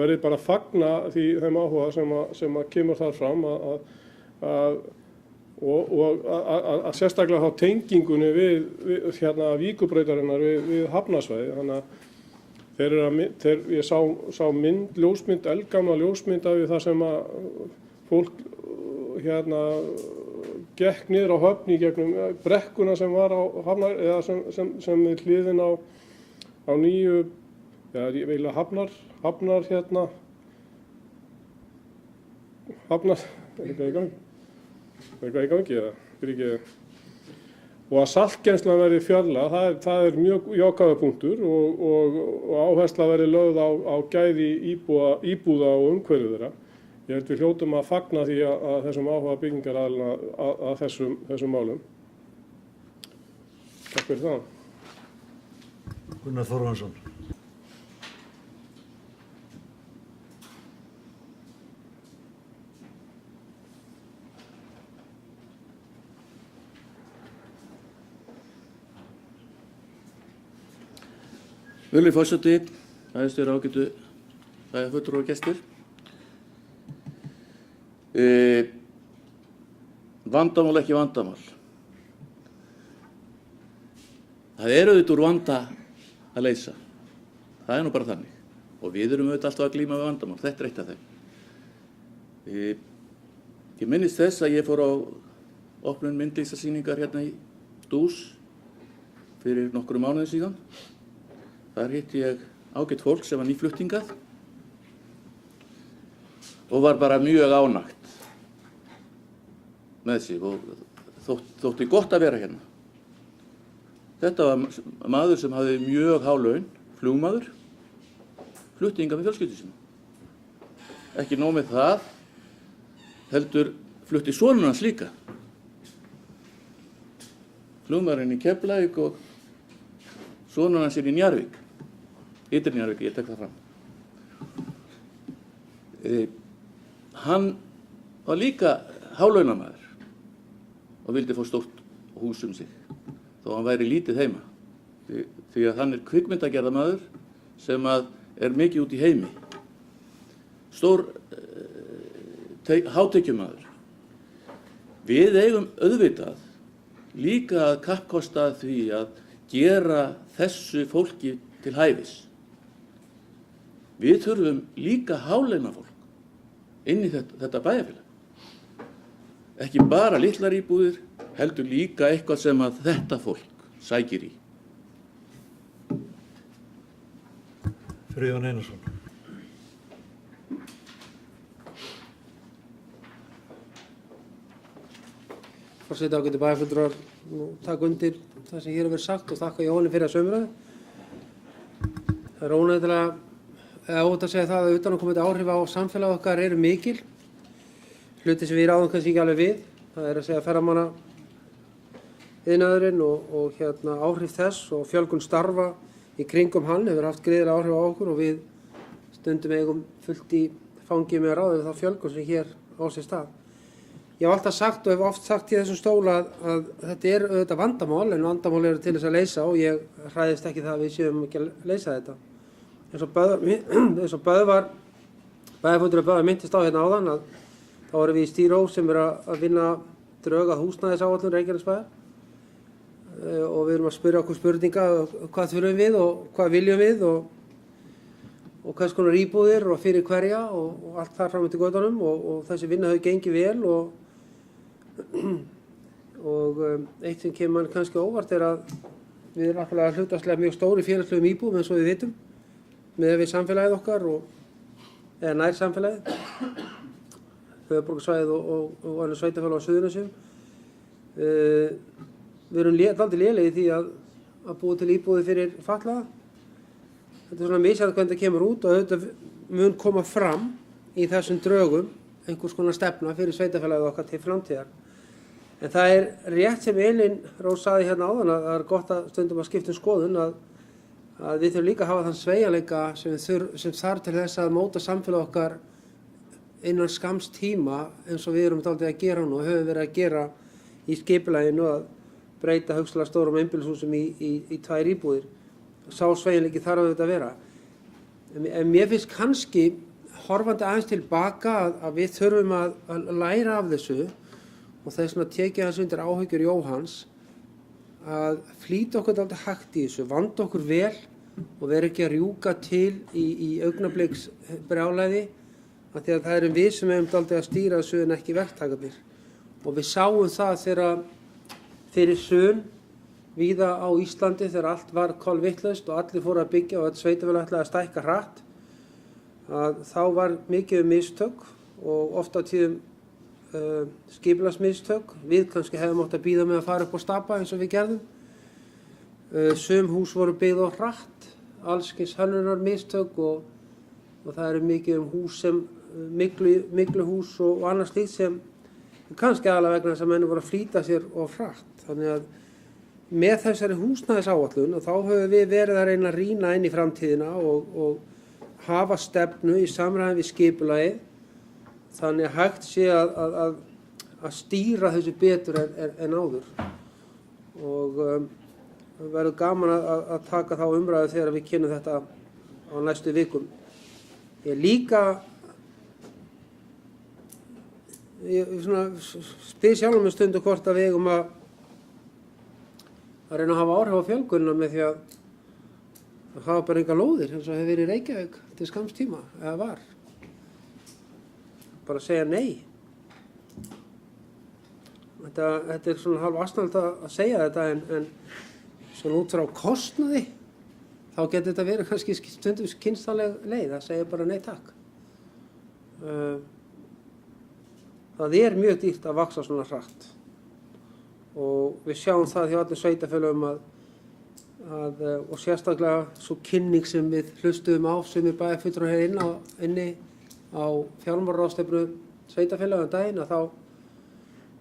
Speaker 5: verði bara að fagna þeim áhuga sem að kemur þar fram og að sérstaklega þá tengingunni við Víkurbrautarinnar við hafnarsvæði. Þannig að ég sá ljósmynd, eldgamla ljósmynd af það sem að fólk gekk niður á Höfn í gegnum brekkuna sem var á Hafnar, eða sem við hliðin á nýju, Hafnar, er eitthvað í gangi eða? Og að saltgeymslan verði fjarlægð, það er mjög jákvæður punktur og áhersla verði lögð á gæði íbúða og umhverfi þeirra. Ég held við hljótum að fagna því að þessum áhuga byggingaraðilana að þessum málum. Takk fyrir það.
Speaker 8: Gunnar Þórðarsson.
Speaker 7: Virðulegi forseti, æðstu ágætu bæjarfulltrúar og gestir. Vandamál ekki vandamál. Það er auðvitað úr vanda að leysa. Það er nú bara þannig. Og við erum auðvitað alltaf að glíma við vandamál. Þetta er eitt af þeim. Ég minnist þess að ég fór á opnun myndlíkasýningar hérna í Dús fyrir nokkrum mánuðum síðan. Þar hitti ég ágætt fólk sem var nýflutt hingað og var bara mjög ánægt með sig og þótti gott að vera hérna. Þetta var maður sem hafði mjög há laun, flugmaður, flutti hingað með fjölskyldu sinni. Ekki nóg með það, heldur flutti sonur hans líka. Flugmaðurinn í Keflavík og sonur hans í Njarðvík. Ytri Njarðvík, ég tek það fram. Hann var líka hálaunamaður og vildi fá stórt hús sig, þó hann væri lítið heima. Því að hann er kvikmyndagerðarmaður sem er mikið út í heimi. Stór hátekjumaður. Við eigum auðvitað líka að kappkosta því að gera þessu fólki til hæfis. Við þurfum líka hálaunafólk inn í þetta bæjarfélag. Ekki bara litlar íbúðir, heldur líka eitthvað sem að þetta fólk sækir í.
Speaker 8: Friðjón Einarsson.
Speaker 9: Forseti, ágætu bæjarfulltrúar, taka undir það sem hér hefur verið sagt og þakka Jóhanni fyrir þessu umræðu. Það er óneitanlega óhætt að segja það að utanaðkomandi áhrif á samfélag okkar eru mikil. Hluti sem við ráðum kannski ekki alveg við. Það er að segja ferðamanna iðnaðurinn og áhrif þess og fjölgun starfa í kringum hann hefur haft gríðarlega áhrif á okkur og við stundum eigum fullt í fangi með að ráða við þá fjölgun sem hér á sér stað. Ég hef alltaf sagt og hef oft sagt í þessum stóla að þetta er auðvitað vandamál en vandamál eru til þess að leysa og ég hræðist ekki það að við séum ekki að leysa þetta. Eins og bæjarfulltrúar Böðvar minntist á hérna áðan að þá erum við í Stýró sem að vinna drög að húsnæðisáætlun Reykjanesbæjar og við erum að spyrja okkur spurninga hvað þurfum við og hvað viljum við og og hvers konar íbúðir og fyrir hverja og allt þar fram eftir götunum og þessi vinna hefur gengið vel og eitt sem kemur mann kannski óvart er að við erum náttúrulega hlutfallslega mjög stóri félagslegum íbúðum eins og við vitum með við samfélagið okkar eða nær samfélagið, höfuðborgarsvæðið og önnur sveitarfélög á Suðurnesjum. Við erum dálítið lélegir í því að búa til íbúðir fyrir fatlaða. Þetta er svona misjafnt hvernig það kemur út og auðvitað mun koma fram í þessum drögum einhvers konar stefna fyrir sveitarfélagið okkar til framtíðar. En það er rétt sem Elín Rós sagði hérna áðan að það er gott að stundum að skipta skoðun að við þurfum líka að hafa þann sveigjanleika sem þarf til þess að móta samfélag okkar innan skamms tíma eins og við erum dálítið að gera nú og höfum verið að gera í skipulaginu að breyta hugsanlega stórum einbýlishúsum í 2 íbúðir. Sá sveigjanleiki þarf auðvitað að vera. En mér finnst kannski horfandi aðeins tilbaka að við þurfum að læra af þessu og þess vegna tekið hans undir áhyggjur Jóhanns að flýta okkur dálítið hægt í þessu, vanda okkur vel og vera ekki að rjúka til í augnabliks brjálæði af því að það erum við sem hefum dálítið að stýra þessu en ekki verktakarnir. Og við sáum það þegar fyrir hrun víða á Íslandi þegar allt var kolvitlaust og allir fóru að byggja og öll sveitarfélög ætlaði að stækka hratt að þá var mikið mistök og oft á tíðum skipulagsmistök. Við kannski hefum átt að bíða með að fara upp á stapa eins og við gerðum. Sum hús voru byggð á hratt, allskyns hönnunarmistök og það eru mikið hús sem mygluhús og annað slíkt sem kannski aðalega vegna þess að menn voru að flýta sér of hratt. Þannig að með þessari húsnæðisáætlun og þá höfum við verið að reyna að rýna inn í framtíðina og hafa stefnu í samræmi við skipulagið þannig að hægt sé að stýra þessu betur en áður og það verður gaman að taka þá umræðu þegar við kynnum þetta á næstu vikum. Ég spyr sjálfum mig stundu hvort að við eigum að reyna að hafa áhrif á fjölgunina með því að hafa bara enga lóðir eins og hefur verið í Reykjavík til skamms tíma eða var. Bara segja nei. Þetta er svona hálf asnalegt að segja þetta en svona út frá kostnaði þá getur þetta verið kannski stundum kynstaleg leið að segja bara nei takk. Það er mjög dýrt að vaxa svona hratt og við sjáum það hjá allir sveitarfélögum og sérstaklega svo kynning sem við hlustuðum á sem við bæjarfulltrúar hér inni á fjármálaráðstefnu sveitarfélaga daginn að þá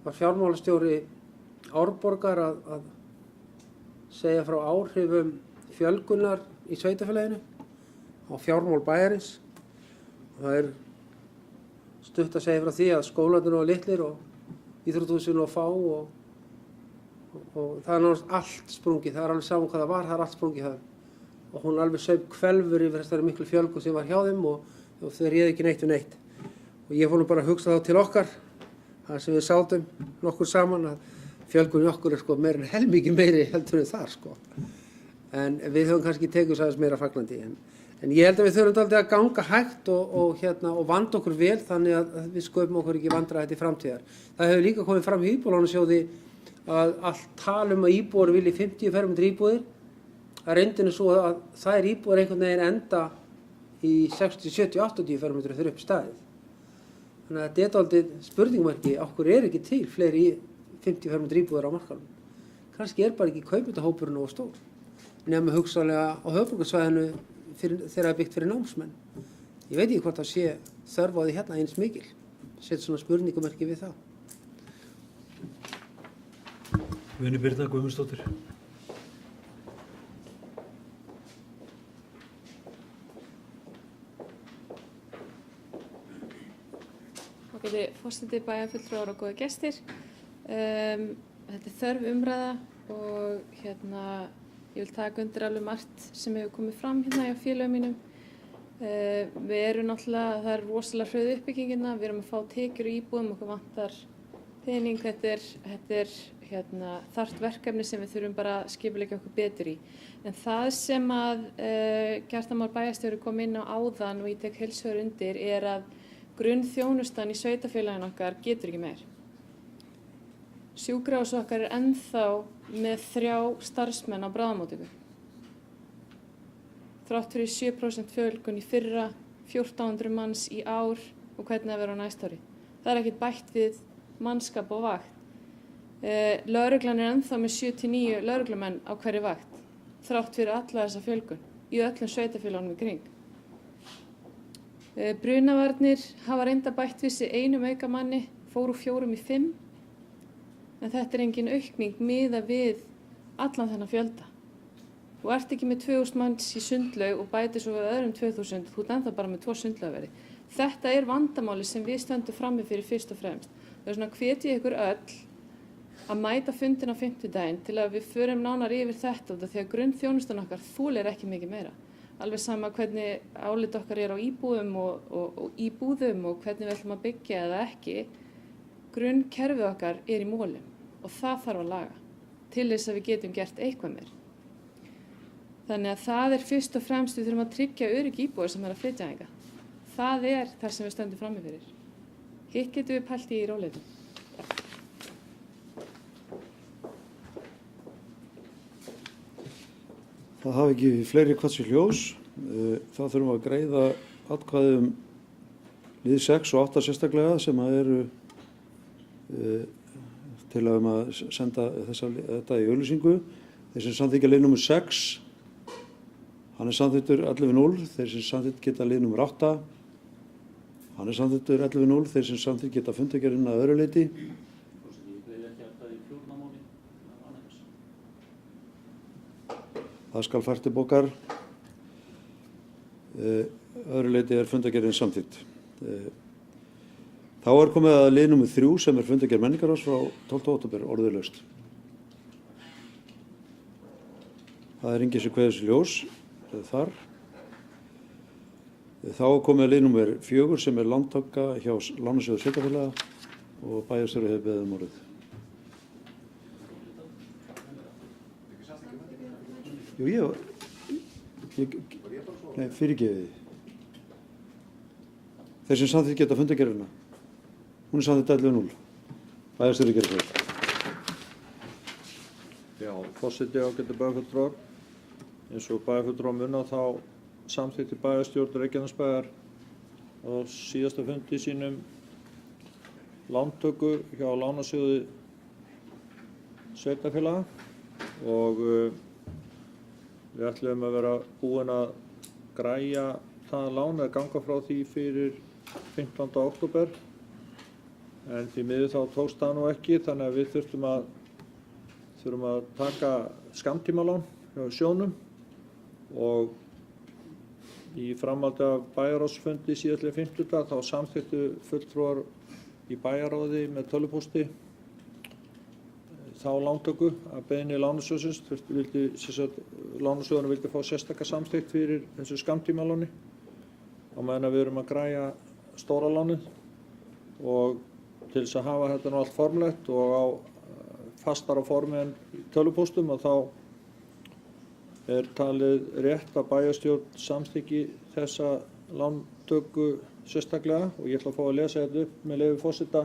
Speaker 9: var fjármálastjóri Árborgar að segja frá áhrifum fjölgunar í sveitarfélaginu á fjármál bæjarins. Það er stutt að segja frá því að skólarnir eru litlir og íþróttahúsin eru fá og það er náttúrulega allt sprungið, það er alveg saman hvað það var, það er allt sprungið það. Og hún alveg saup hvelfur yfir þessari miklu fjölgun sem var hjá þeim og þau réðu ekki neitt við neitt. Og ég fór nú bara að hugsa þá til okkar, þar sem við sátum nokkur saman að fjölgun í okkur er meira en helmingi meiri heldur en þar En við höfum kannski tekið þess aðeins meira fagnandi. En ég held að við þurfum dálítið að ganga hægt og vanda okkur vel þannig að við sköpum okkur ekki vandræði til framtíðar. Það hefur líka komið fram í Íbúðalánasjóði að allt tala að íbúar vilji 50 fermetra íbúðir. Það reyndin svo að þær íbúðir einhvern veginn enda í 60, 70, 80 fermetra þegar upp staðið. Þannig að þetta er dálítið spurningmarki, okkur er ekki til fleiri 50 fermetra íbúðir á markaðnum. Kannski er bara ekki kaupendahópurinn nógu stór. Nema hugsanlega á höfuðborgarsvæðinu þegar það er byggt fyrir námsmenn. Ég veit ekki hvort það sé þörf á því hérna eins mikil. Sett svona spurningamerki við það.
Speaker 8: Guðný Birna Guðmundsdóttir.
Speaker 3: Ágæti forseti, bæjarfulltrúar og góðir gestir. Þetta er þörf umræða og ég vil taka undir alveg margt sem hefur komið fram hérna hjá félögum mínum. Við erum náttúrulega, það er rosalega hröð uppbyggingina, við erum að fá tekjur í íbúðum, okkur vantar pening, þetta er þarft verkefni sem við þurfum bara að skipuleggja okkur betur í. En það sem að Kjartan Már bæjarstjóri kom inn á áðan og ég tek heils hugar undir að grunnþjónustan í sveitarfélaginu okkar getur ekki meir. Sjúkrahús okkar ennþá með 3 starfsmenn á bráðamóttöku. Þrátt fyrir 7% fjölgun í fyrra, 1400 manns í ár og hvernig það verður á næsta ári. Það ekkert bætt við mannskap og vakt. Lögreglan ennþá með 7-9 lögreglumenn á hverju vakt, þrátt fyrir alla þessa fjölgun í öllum sveitarfélagunum í kring. Brunavarnir hafa reynda bætt við sig 1 aukamanni, fór úr 4 í 5, en þetta engin aukning miðað við allan þennan fjölda. Þú ert ekki með 2000 manns í sundlaug og bætir svo við öðrum 2000, þú ert ennþá bara með 2 sundlaugverði. Þetta vandamáli sem við stöndum frammi fyrir fyrst og fremst. Það svona hvet ég ykkur öll að mæta fundin á 50-daginn til að við förum nánar yfir þetta því að grunnþjónustan okkar þolir ekki mikið meira. Alveg sama hvernig álit okkar á íbúðum og íbúðum og hvernig við ætlum að byggja eða ekki. Grunnkerfið okkar í mólum og það þarf að laga til þess að við getum gert eitthvað meir. Þannig að það fyrst og fremst við þurfum að tryggja öryggi íbúar sem að flytja hingað. Það það sem við stöndum frammi fyrir. Hitt getum við pælt í róleitum.
Speaker 1: Það hafi ekki fleiri kvart sér ljós. Það þurfum að greiða atkvæði lið 6 og 8 sérstaklega sem að eru til að senda þetta í auglýsingu. Þeir sem samþykkja lið nummer 6, hann samþykktur 11-0. Þeir sem samþykkt geta lið nummer 8, hann samþykktur 11-0. Þeir sem samþykkt geta fundargerðina að öðru leyti. Það skal fært til bókar. Öðru leyti fundargerðin samþykkt. Þá komið að lið nummer 3 sem fundargerð menningarráðs frá 12. október orðulaust. Það enginn sem kveður sér ljós þar. Þá komið að lið nummer 4 sem lántaka hjá Lánasjóði sveitarfélaga og bæjarstjóri hefur beðið orðið. Jú, nei, fyrirgefið þið. Þeir sem samþykkt geta fundargerðina. Hún samþykkt 11-0. Bæjarstjóri gerir það.
Speaker 6: Já, forseti ágætu bæjarfulltrúar. Eins og bæjarfulltrúar muna þá samþykkti bæjarstjórn Reykjanesbæjar á síðasta fundi sínum lántöku hjá Lánasjóði sveitarfélaga og við ætlum að vera búin að græja það lán eða ganga frá því fyrir 15. október en því miður þá tókst það nú ekki þannig að við þurfum að taka skammtímalán hjá sjóðnum og í framhaldi af bæjarráðsfundi síðastliðinn fimmtudag þá samþykktu fulltrúar í bæjarráði með tölvupósti þá lántöku að beiðni Lánasjóðsins. Lánasjóðurinn vildi fá sérstaka samþykkt fyrir þessu skammtímaláni á meðan við erum að græja stóra lánið og til þess að hafa þetta nú allt formlegt og á fastara formi en tölvupóstum og þá talið rétt að bæjarstjórn samþykki þessa lántöku sérstaklega og ég ætla að fá að lesa þetta upp með leyfi forseta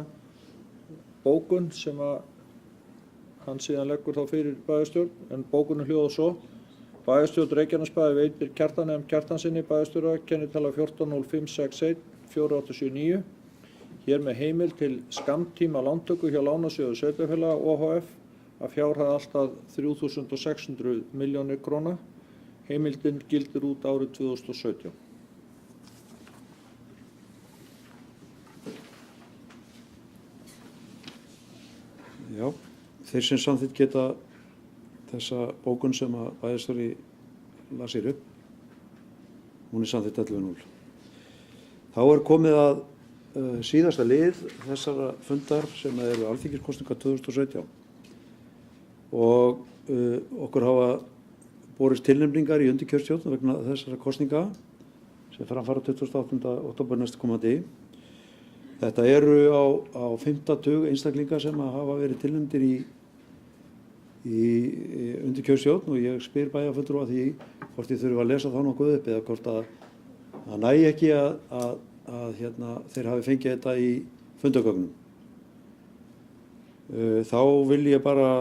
Speaker 6: bókun sem að hann síðan leggur þá fyrir bæjarstjórn en bókunin hljóðar svo: Bæjarstjórn Reykjanesbæjar veitir Kjartani M. Kjartanssyni bæjarstjóra kennitala 140561 4879 hér með heimild til skammtíma lántöku hjá Lánasjóði sveitarfélaga OHF að fjárhæð allt að 3.600 milljónir króna. Heimildin gildir út árið 2017.
Speaker 1: Já, þeir sem samþykkt geta þessa bókun sem að bæjarstjóri las sér upp, hún samþykkt 11-0. Þá komið að síðasta lið þessara fundar sem eru alþingiskosningar 2017 og okkur hafa borist tilnefningar í undirkjörstjórn vegna þessara kosninga sem fara 28. október næstkomandi. Þetta eru á 50 einstaklinga sem hafa verið tilnefndir undir kjörstjórn og ég spyr bæjarfulltrúa að því hvort ég þurfi að lesa þá nokkuð upp eða hvort að nægi ekki að þeir hafi fengið þetta í fundagögnum. Þá vil ég bara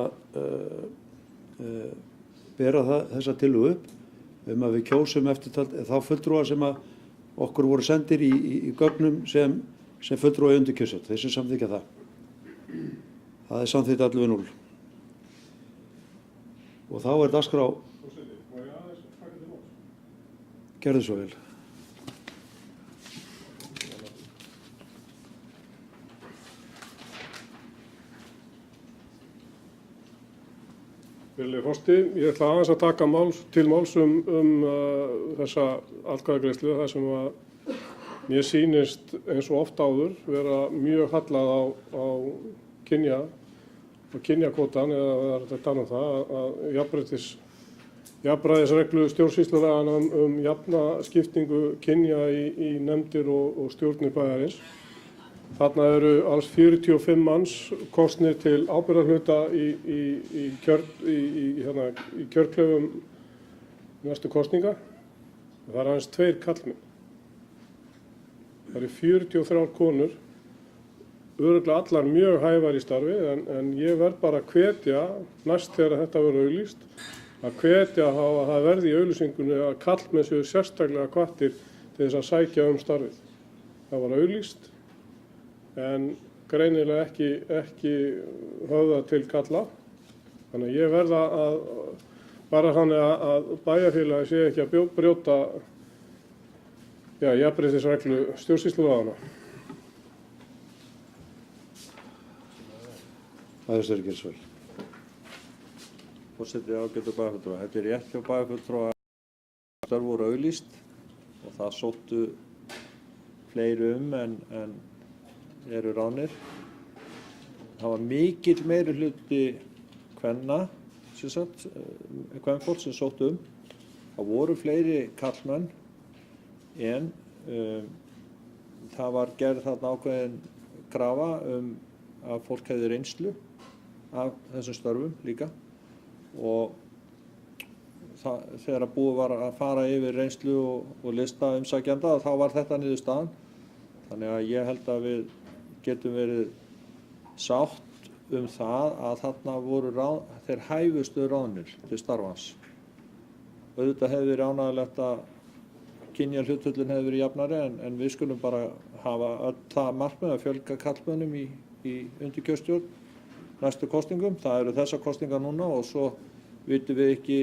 Speaker 1: bera þessa tillögu upp að við kjósum eftirtald þá fulltrúa sem að okkur voru sendir í gögnum sem fulltrúa í undir kjörstjórn, þeir sem samþykkja það. Það er samþykkt 11-0. Og þá er dagskrá. Gerðu svo vel.
Speaker 5: Virðulegi forseti, ég ætla aðeins að taka til máls þessa atkvæðagreiðslu þar sem að mér sýnist eins og oft áður vera mjög hallað á kynjakvótan eða það er að tala um það að jafnræðisreglu stjórnsýslulaganna jafna skiptingu kynja í nefndir og stjórnir bæjarins. Þarna eru alls 45 manns kosnir til ábyrgðarhluta í kjörklöfum næstu kosninga. Það er aðeins 2 karlmenn. Það eru 43 konur, örugglega allar mjög hæfar í starfi en ég verð bara að hvetja næst þegar þetta verður auglýst að hvetja á að það verði í auglýsingunni að karlmenn séu sérstaklega hvattir til þess að sækja starfið. Það var auglýst en greinilega ekki höfða til karla. Þannig að ég verða að bara þannig að bæjarfélagi sé ekki að brjóta jafnréttisreglu stjórnsýslulaganna.
Speaker 1: Bæjarstjóri gerir svo vel.
Speaker 6: Forseti, ágætu bæjarfulltrúar. Þetta er rétt hjá bæjarfulltrúa að störf voru auglýst og það sóttu fleiri en eru ráðnir. Það var mikill meirihluti kvenna, kvenfólk sem sóttu Það voru fleiri karlmenn en það var gerð þarna ákveðin krafa að fólk hefði reynslu af þessum störfum líka og þegar búið var að fara yfir reynslu og lista umsækjenda þá var þetta niðurstaðan. Þannig að ég held að við getum verið sátt það að þarna voru þeir hæfustu ráðnir til starfans. Auðvitað hefði verið ánægjulegt að kynjahlutföllin hefði verið jafnari en við skulum bara hafa öll það markmið að fjölga karlmönnum í undirkjörstjórn næstu kosningum. Það eru þessar kosningar núna og svo vitum við ekki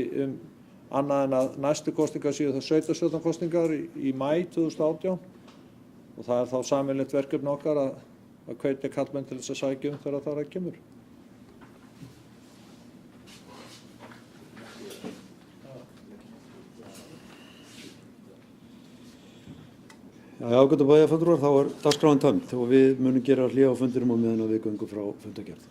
Speaker 6: annað en að næstu kosningar séu það sveitarstjórnarkosningar í maí 2018 og það er þá sameiginlegt verkefni okkar að hvetja karlmenn til þess að sækja þegar það kemur.
Speaker 1: Ágætu bæjarfulltrúar, þá er dagskráin tæmd og við munum gera hlé á fundinum á meðan við göngum frá fundargerð.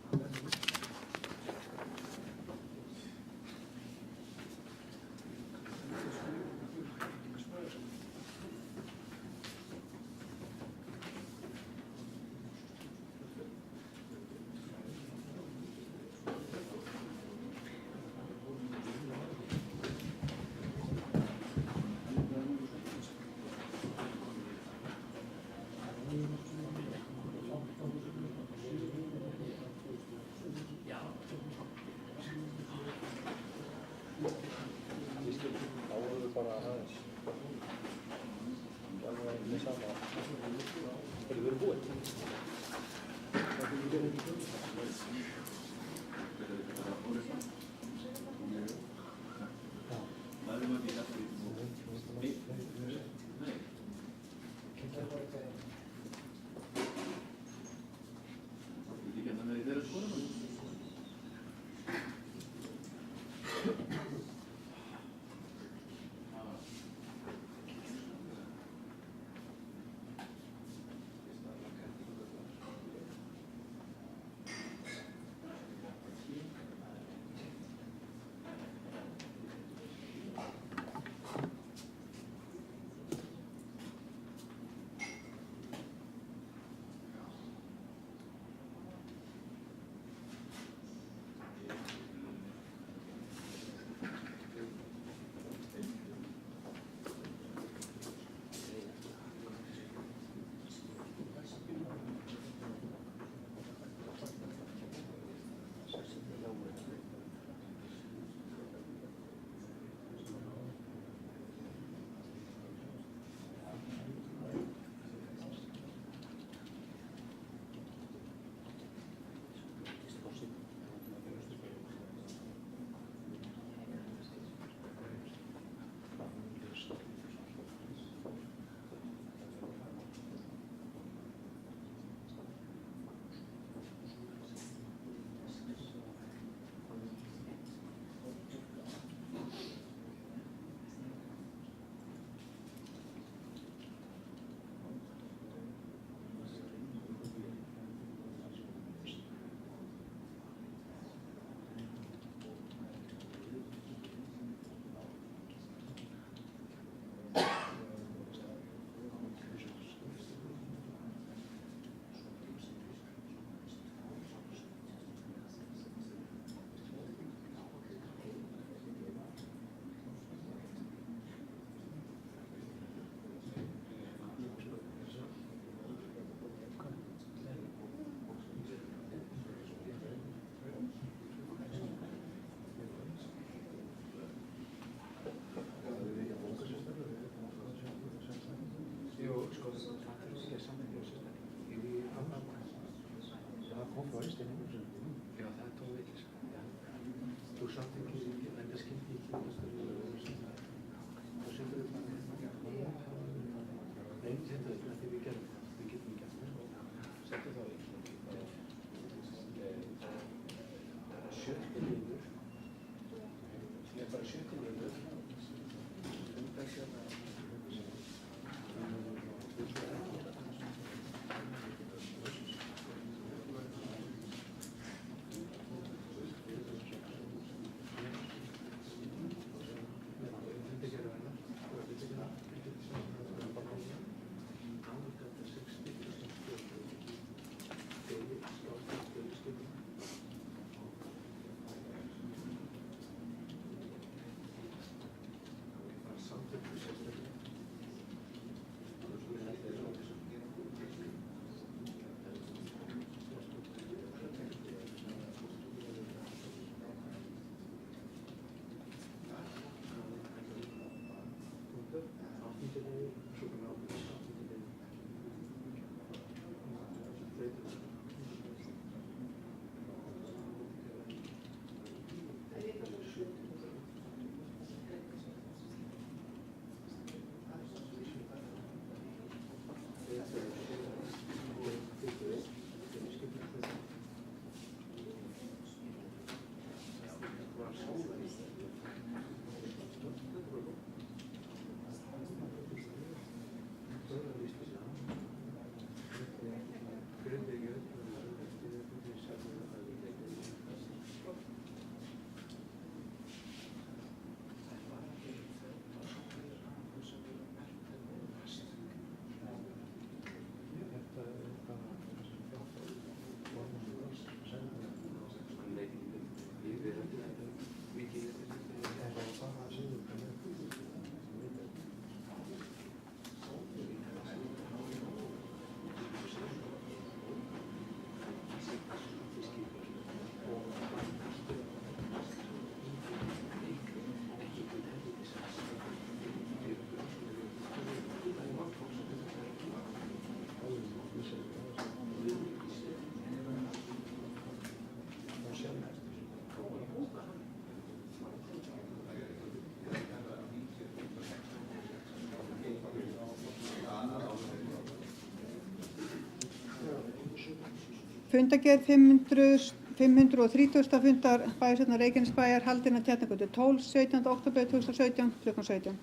Speaker 10: Fundargerð 530. fundar bæjarstjórnar Reykjanesbæjar haldin að Tjarnargötu 12, 17. október 2017 kl. 17.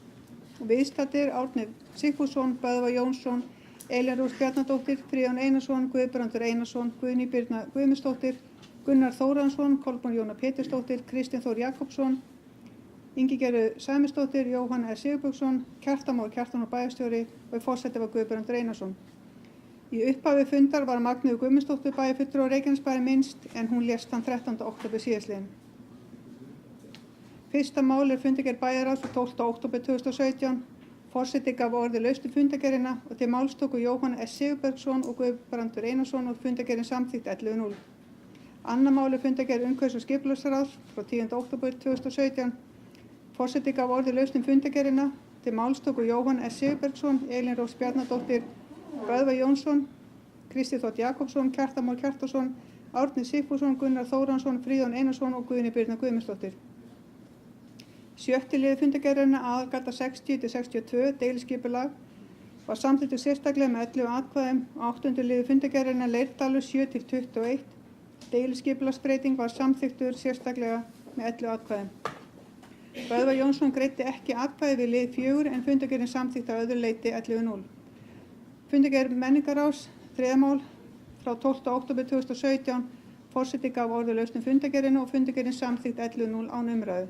Speaker 10: Viðstaddir Árni Sigfússon, Böðvar Jónsson, Elín Rós Bjarnadóttir, Friðjón Einarsson, Guðbrandur Einarsson, Guðný Birna Guðmundsdóttir, Gunnar Þórarinsson, Kolbrún Jóna Pétursdóttir, Kristinn Þór Jakobsson, Ingigerður Sæmundsdóttir, Jóhann S. Sigurbjörnsson, Kjartan Már Kjartansson bæjarstjóri og forseti var Guðbrandur Einarsson. Í upphafi fundar var Magneu Guðmundsdóttir bæjarfulltrúi á Reykjanesbæjar minnst en hún lést þann 13. október síðastliðinn. Fyrsta mál fundargerð bæjarráðs frá 12. október 2017. Forseti gaf orðið laust um fundargerðina og til máls tóku Jóhann S. Sigurbjörnsson og Guðbrandur Einarsson og fundargerðin samþykkt 11:0. Annað mál fundargerð umhverfis- og skipulagsráðs frá 10. október 2017. Forseti gaf orðið laust um fundargerðina til máls tóku Jóhann S. Sigurbjörnsson, Elín Rós Bjarnadóttir, Böðvar Jónsson, Kristinn Þór Jakobsson, Kjartan Már Kjartansson, Árni Sigfússon, Gunnar Þórarinsson, Friðjón Einarsson og Guðný Birna Guðmundsdóttir. 7. liður fundargerðarinnar aðalgata 60-62 deiliskipulag var samþykktur sérstaklega með 11 atkvæðum og 8. liður fundargerðarinnar Leirdalur 7-21 deiliskipulagsbreyting var samþykktur sérstaklega með 11 atkvæðum. Böðvar Jónsson greiddi ekki atkvæði við lið 4 en fundargerðin samþykkt að öðru leyti 11:0. Fundargerð menningarráðs, 3. mál frá 12. október 2017. Forseti gaf orðið laust um fundargerðina og fundargerðin samþykkt 11:0 án umræðu.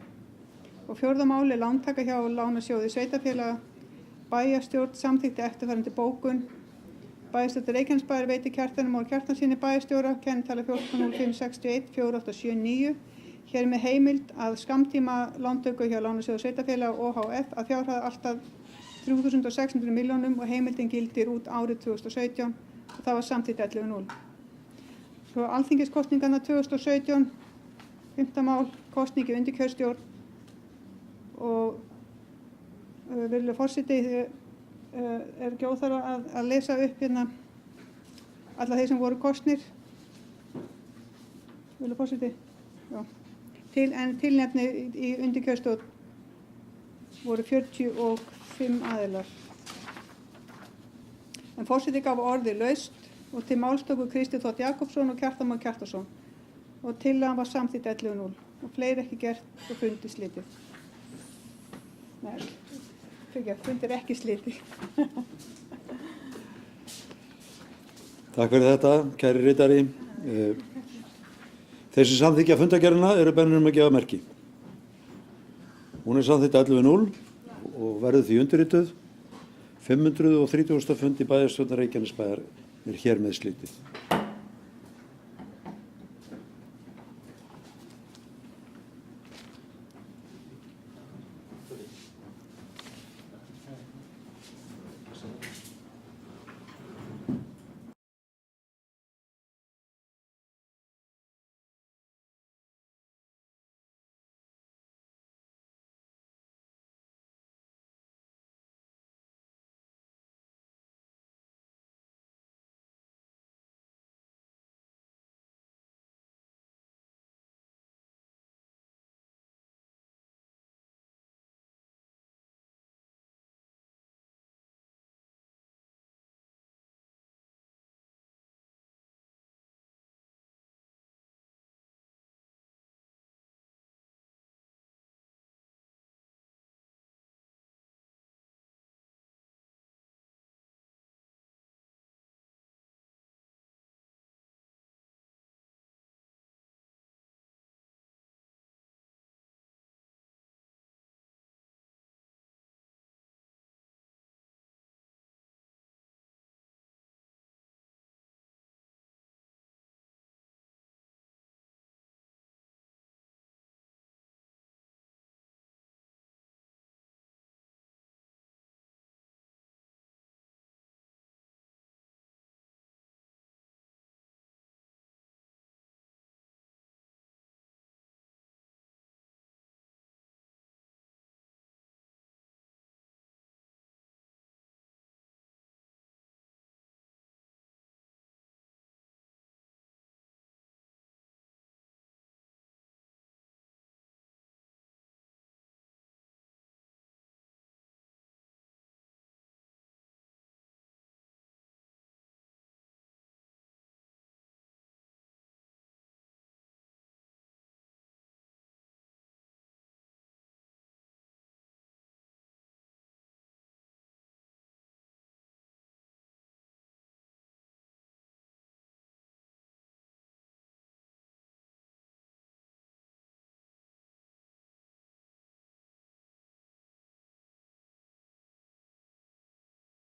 Speaker 10: Og 4. mál lántaka hjá Lánasjóði sveitarfélaga. Bæjarstjórn samþykkti eftirfarandi bókun. Bæjarstjórn Reykjanesbæjar veitir Kjartani Már Kjartanssyni bæjarstjóra kennitala 14.05.61 4879 hér með heimild að skammtíma lántöku hjá Lánasjóði sveitarfélaga OHF að fjárhæð alltaf 3.600 milljónum og heimildin gildir út árið 2017 og það var samþykkt 11:0. Svo alþingiskosningarna 2017, 5. mál, kosningi undirkjörstjórn og virðulegur forseti er ekki óþarfa að lesa upp hérna alla þeir sem voru kosnir. Virðulegur forseti. Já. en tilnefni í undirkjörstjórn voru 45 aðilar. En forseti gaf orðið laust og til máls tóku Kristinn Þ. Jakobsson og Kjartan Már Kjartansson og tillagan var samþykkt 11-0 og fleiri ekki gert og fundi slitið. Nei, fundir ekki slitið.
Speaker 1: Takk fyrir þetta, kæri ritari. Þeir sem samþykkja fundargerðina eru beðnir að gefa merki. Hún er samþykkt 11-0 og verður því undirrituð. 530. fundi bæjarstjórnar Reykjanesbæjar er hér með slitið.